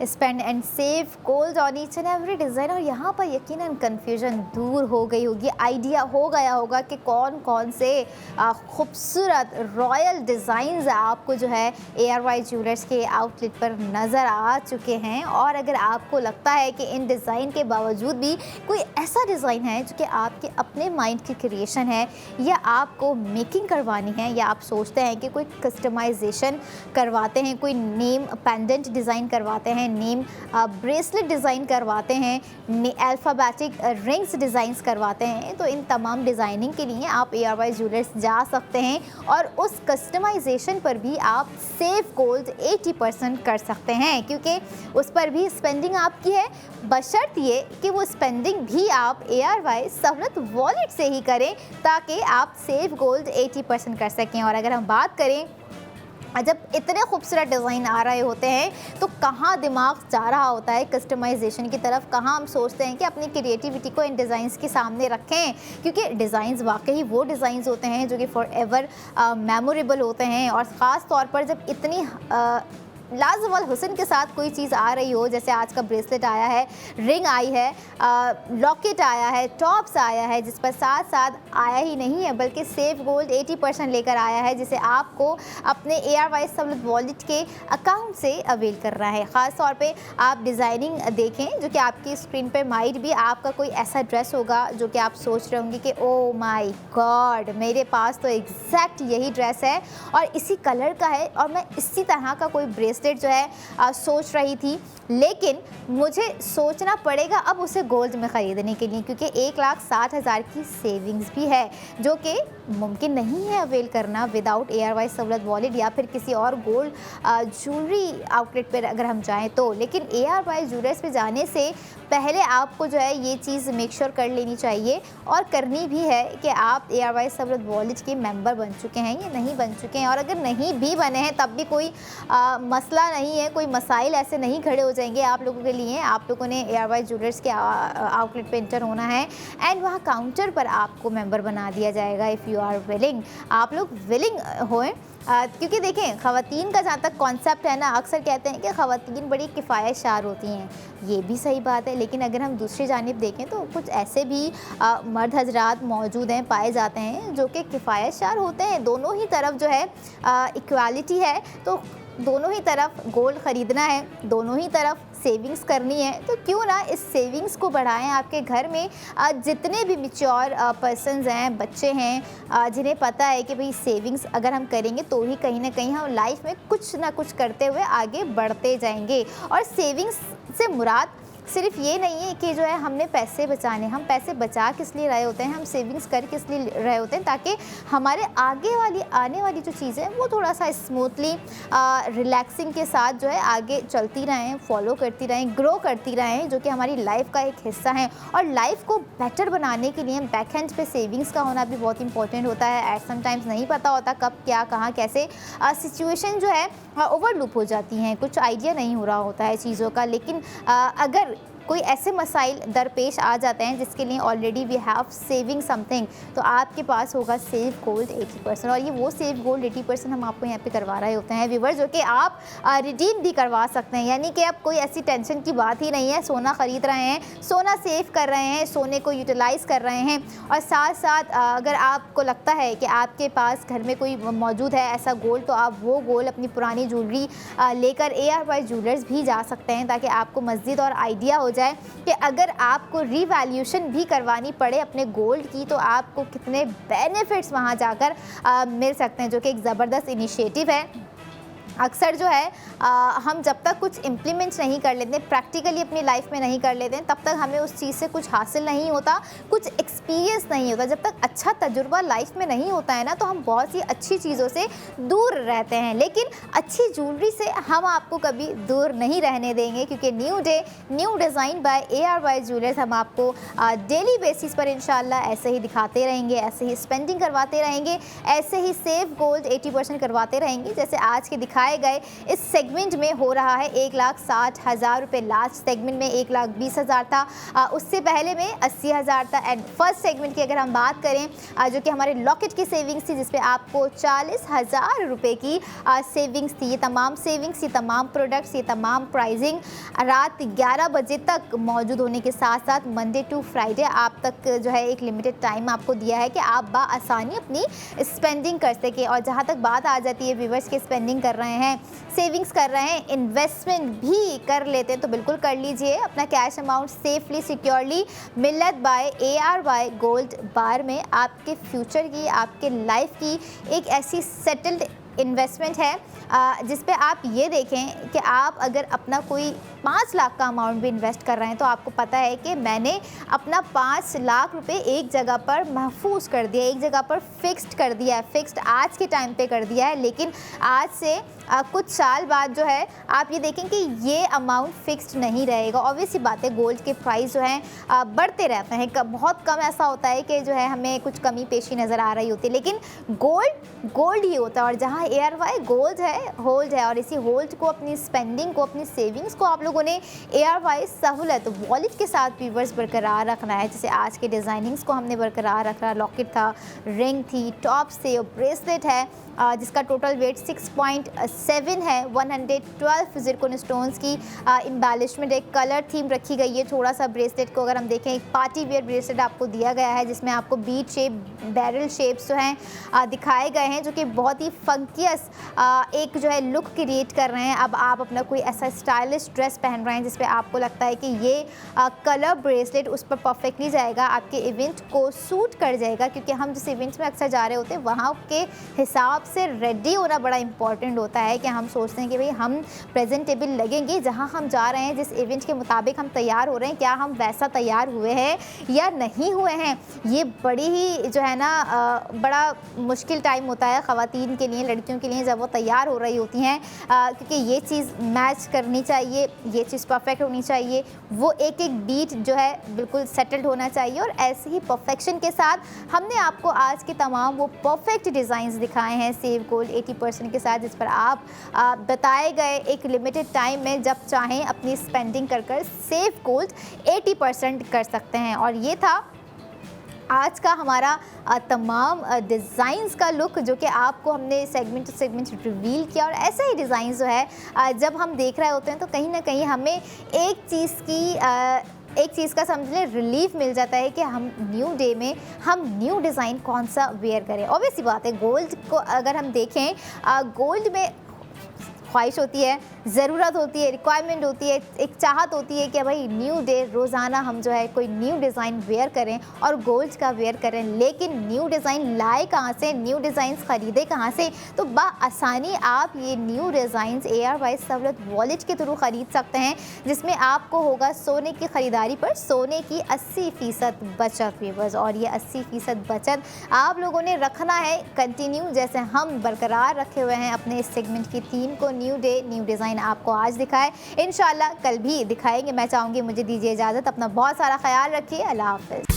Spend and save gold on each and every design. और यहाँ पर यकीनन कन्फ्यूजन दूर हो गई होगी, आइडिया हो गया होगा कि कौन कौन से खूबसूरत रॉयल डिज़ाइंस आपको जो है ARY ज्वेलर्स के आउटलेट पर नज़र आ चुके हैं। और अगर आपको लगता है कि इन डिज़ाइन के बावजूद भी कोई ऐसा डिज़ाइन है जो कि आपके अपने माइंड की क्रिएशन है या आपको मेकिंग करवानी है, या आप सोचते हैं कि कोई कस्टमाइजेशन करवाते हैं, कोई नेम पेंडेंट डिज़ाइन करवाते हैं, नेम ब्रेसलेट डिज़ाइन करवाते हैं, अल्फ़ाबेटिक रिंग्स डिज़ाइंस करवाते हैं, तो इन तमाम डिज़ाइनिंग के लिए आप ARY ज्वेलर्स जा सकते हैं और उस कस्टमाइजेशन पर भी आप सेव गोल्ड 80% कर सकते हैं, क्योंकि उस पर भी स्पेंडिंग आपकी है, बशर्ते ये कि वो स्पेंडिंग भी आप ARY सहूलत वॉलेट से ही करें ताकि आप सेव गोल्ड 80% कर सकें। और अगर हम बात करें जब इतने खूबसूरत डिज़ाइन आ रहे होते हैं तो कहाँ दिमाग जा रहा होता है कस्टमाइजेशन की तरफ, कहाँ हम सोचते हैं कि अपनी क्रिएटिविटी को इन डिज़ाइंस के सामने रखें, क्योंकि डिज़ाइंस वाकई वो डिज़ाइंस होते हैं जो कि फॉर एवर मेमोरेबल होते हैं। और ख़ास तौर पर जब इतनी लाजवाब हुस्न के साथ कोई चीज़ आ रही हो, जैसे आज का ब्रेसलेट आया है, रिंग आई है, लॉकेट आया है, टॉप्स आया है, जिस पर साथ साथ आया ही नहीं है बल्कि सेव गोल्ड 80% लेकर आया है, जिसे आपको अपने ARY सहूलत वॉलेट के अकाउंट से अवेल करना है। ख़ास तौर पे आप डिज़ाइनिंग देखें जो कि आपकी स्क्रीन पे माइट भी आपका कोई ऐसा ड्रेस होगा जो कि आप सोच रहे होंगे कि ओ माई गॉड, मेरे पास तो एग्जैक्ट यही ड्रेस है और इसी कलर का है और मैं इसी तरह का कोई ब्रेसलेट ब्रेसलेट जो है सोच रही थी, लेकिन मुझे सोचना पड़ेगा अब उसे गोल्ड में ख़रीदने के लिए, क्योंकि 1,60,000 की सेविंग्स भी है जो कि मुमकिन नहीं है अवेल करना विदाउट ARY सहूलत वॉलेट या फिर किसी और गोल्ड ज्वेलरी आउटलेट पर अगर हम जाएँ तो। लेकिन ARY ज्वेलर्स पे जाने से पहले आपको जो है ये चीज़ मेक श्योर कर लेनी चाहिए और करनी भी है कि आप ARY सहूलत वॉलेट के मेंबर बन चुके हैं या नहीं बन चुके हैं। और अगर नहीं भी बने हैं तब भी कोई मसला नहीं है, कोई मसाइल ऐसे नहीं खड़े हो जाएंगे आप लोगों के लिए। आप लोगों ने ARY ज्वेलर्स के आउटलेट पे एंटर होना है एंड वहाँ काउंटर पर आपको मेंबर बना दिया जाएगा इफ़ यू आर विलिंग। आप लोग विलिंग होएं, क्योंकि देखें ख़वातीन का जहाँ तक कॉन्सेप्ट है ना, अक्सर कहते हैं कि ख़वातीन बड़ी किफ़ायतशार होती हैं, ये भी सही बात है। लेकिन अगर हम दूसरी जानिब देखें तो कुछ ऐसे भी मर्द हजरात मौजूद हैं, पाए जाते हैं जो कि किफ़ायतशार होते हैं। दोनों ही तरफ जो है इक्वालिटी है, तो दोनों ही तरफ गोल्ड ख़रीदना है, दोनों ही तरफ सेविंग्स करनी है, तो क्यों ना इस सेविंग्स को बढ़ाएं। आपके घर में जितने भी मैच्योर पर्सन्स हैं, बच्चे हैं, जिन्हें पता है कि भाई सेविंग्स अगर हम करेंगे तो ही कहीं ना कहीं हम लाइफ में कुछ ना कुछ करते हुए आगे बढ़ते जाएंगे। और सेविंग्स से मुराद सिर्फ ये नहीं है कि जो है हमने पैसे बचाने, हम पैसे बचा किस लिए रहे होते हैं, हम सेविंग्स कर किस लिए रहे होते हैं, ताकि हमारे आने वाली जो चीज़ें हैं वो थोड़ा सा स्मूथली रिलैक्सिंग के साथ जो है आगे चलती रहें, फॉलो करती रहें, ग्रो करती रहें, जो कि हमारी लाइफ का एक हिस्सा है। और लाइफ को बेटर बनाने के लिए बैक हैंड पे सेविंग्स का होना भी बहुत इंपॉर्टेंट होता है। एट समटाइम्स नहीं पता होता कब क्या कहाँ कैसे सिचुएशन जो है ओवरलूप हो जाती हैं, कुछ आइडिया नहीं हो रहा होता है चीज़ों का। लेकिन अगर कोई ऐसे मसाइल दरपेश आ जाते हैं जिसके लिए already we have saving something, तो आपके पास होगा सेव गोल्ड 80%। और ये वो सेव गोल्ड 80% हम आपको यहाँ पे करवा रहे होते हैं व्यूवर, जो कि आप रिडीम भी करवा सकते हैं। यानी कि अब कोई ऐसी टेंशन की बात ही नहीं है, सोना ख़रीद रहे हैं, सोना सेव कर रहे हैं, सोने को यूटिलाइज़ कर रहे हैं, और साथ साथ अगर आपको लगता है कि आपके पास घर में कोई मौजूद है ऐसा गोल्ड, तो आप वो गोल्ड अपनी पुरानी ज्वेलरी लेकर ARY ज्वेलर्स भी जा सकते हैं, ताकि आपको मज़ीद और आइडिया हो जाए कि अगर आपको रीवैल्यूएशन भी करवानी पड़े अपने गोल्ड की तो आपको कितने बेनिफिट्स वहाँ जाकर मिल सकते हैं, जो कि एक ज़बरदस्त इनिशिएटिव है। अक्सर जो है हम जब तक कुछ इम्प्लीमेंट नहीं कर लेते, प्रैक्टिकली अपनी लाइफ में नहीं कर लेते हैं, तब तक हमें उस चीज़ से कुछ हासिल नहीं होता, कुछ एक्सपीरियंस नहीं होता। जब तक अच्छा तजुर्बा लाइफ में नहीं होता है ना, तो हम बहुत सी अच्छी चीज़ों से दूर रहते हैं। लेकिन अच्छी ज्वेलरी से हम आपको कभी दूर नहीं रहने देंगे, क्योंकि new day new design by ARY jewellers हम आपको डेली बेसिस पर इंशाल्लाह ऐसे ही दिखाते रहेंगे, ऐसे ही स्पेंडिंग करवाते रहेंगे, ऐसे ही सेव गोल्ड 80% करवाते रहेंगे। जैसे आज के दिखाए गए इस सेगमेंट में हो रहा है 1,60,000 रुपये, लास्ट सेगमेंट में 1,20,000 था, उससे पहले में 80,000 था। एंड फर्स्ट सेगमेंट की अगर हम बात करें जो कि हमारे लॉकेट की सेविंग्स थी, जिसपे आपको 40,000 रुपये की सेविंग्स थी। ये तमाम सेविंग्स, ये तमाम प्रोडक्ट्स, ये तमाम प्राइजिंग रात 11 बजे तक मौजूद होने के साथ साथ मंडे टू फ्राइडे आप तक जो है एक लिमिटेड टाइम आपको दिया है कि आप बाआसानी अपनी स्पेंडिंग कर सकें। और जहाँ तक बात आ जाती है व्यूवर्स के स्पेंडिंग कर रहे हैं, सेविंग्स कर रहे हैं, इन्वेस्टमेंट भी कर लेते हैं, तो बिल्कुल कर लीजिए अपना कैश अमाउंट सेफली सिक्योरली मिल्लत बाय ARY गोल्ड बार में। आपके फ्यूचर की, आपके लाइफ की एक ऐसी सेटल्ड इन्वेस्टमेंट है जिस पे आप ये देखें कि आप अगर अपना कोई 5 लाख का अमाउंट भी इन्वेस्ट कर रहे हैं, तो आपको पता है कि मैंने अपना 5 लाख रुपए एक जगह पर महफूज कर दिया, एक जगह पर फिक्स्ड कर दिया है, फिक्स्ड आज के टाइम पे कर दिया है। लेकिन आज से कुछ साल बाद जो है आप ये देखें कि ये अमाउंट फिक्स्ड नहीं रहेगा। ऑब्वियस सी बात है, गोल्ड के प्राइस जो हैं बढ़ते रहते हैं, बहुत कम ऐसा होता है कि जो है हमें कुछ कमी पेशी नज़र आ रही होती है, लेकिन गोल्ड ही होता है। और जहाँ ARY गोल्ड है, होल्ड है, और इसी होल्ड को, अपनी स्पेंडिंग को, अपनी सेविंग्स को आप लोगों ने ARY सहूलत वॉलेट के साथ व्यूवर्स बरकरार रखना है। जैसे आज के डिज़ाइनिंग्स को हमने बरकरार रखा, लॉकेट था, रिंग थी, टॉप्स थे और ब्रेसलेट है जिसका टोटल वेट 6.7 है। 112 ज़िरकॉन स्टोन्स की एम्बेलिशमेंट, एक कलर थीम रखी गई है। थोड़ा सा ब्रेसलेट को अगर हम देखें, एक पार्टी वेयर ब्रेसलेट आपको दिया गया है, जिसमें आपको बीट शेप, बैरल शेप्स जो हैं दिखाए गए हैं, जो कि बहुत ही फंकियस एक जो है लुक क्रिएट कर रहे हैं। अब आप अपना कोई ऐसा स्टाइलिश ड्रेस पहन रहे हैं जिस पे आपको लगता है कि ये कलर ब्रेसलेट उस पर परफेक्टली जाएगा, आपके इवेंट को सूट कर जाएगा, क्योंकि हम जिस इवेंट्स में अक्सर जा रहे होते हैं वहाँ के हिसाब से रेडी होना बड़ा इंपॉर्टेंट होता है कि हम सोचते हैं कि भाई हम प्रेजेंटेबल लगेंगे, जहां हम जा रहे हैं जिस इवेंट के मुताबिक हम तैयार हो रहे हैं, क्या हम वैसा तैयार हुए हैं या नहीं हुए हैं। ये बड़ी ही जो है ना बड़ा मुश्किल टाइम होता है ख़वातीन के लिए, लड़कियों के लिए, जब वो तैयार हो रही होती हैं, क्योंकि ये चीज़ मैच करनी चाहिए, ये चीज़ परफेक्ट होनी चाहिए, वो एक एक बीट जो है बिल्कुल सेटल्ड होना चाहिए। और ऐसे ही परफेक्शन के साथ हमने आपको आज के तमाम वो परफेक्ट डिज़ाइंस दिखाए हैं सेव गोल्ड 80% के साथ, जिस पर आप बताए गए एक लिमिटेड टाइम में जब चाहें अपनी स्पेंडिंग कर सेव गोल्ड 80% कर सकते हैं। और ये था आज का हमारा तमाम डिज़ाइंस का लुक, जो कि आपको हमने सेगमेंट टू सेगमेंट रिवील किया। और ऐसे ही डिज़ाइंस जो है जब हम देख रहे होते हैं तो कहीं ना कहीं हमें एक चीज़ का समझ लें रिलीफ मिल जाता है कि हम न्यू डे में हम न्यू डिज़ाइन कौन सा वेयर करें। ऑब्वियस सी बात है, गोल्ड को अगर हम देखें, गोल्ड में ख्वाहिश होती है, ज़रूरत होती है, रिक्वायरमेंट होती है, एक चाहत होती है कि भाई न्यू डे रोज़ाना हम जो है कोई न्यू डिज़ाइन वेयर करें और गोल्ड का वेयर करें। लेकिन न्यू डिज़ाइन लाए कहाँ से, न्यू डिज़ाइंस ख़रीदे कहाँ से? तो आसानी आप ये न्यू डिज़ाइंस ARY सहूलत वॉलेट के थ्रू ख़रीद सकते हैं, जिसमें आपको होगा सोने की ख़रीदारी पर सोने की 80% बचत व्यूअर्स। और ये 80% बचत आप लोगों ने रखना है कंटिन्यू, जैसे हम बरकरार रखे हुए हैं अपने इस सेगमेंट की थीम को। न्यू डे न्यू डिज़ाइन आपको आज दिखाए, इंशाल्लाह कल भी दिखाएंगे। मैं चाहूँगी मुझे दीजिए इजाज़त, अपना बहुत सारा ख्याल रखिए, अल्लाह हाफ़िज़।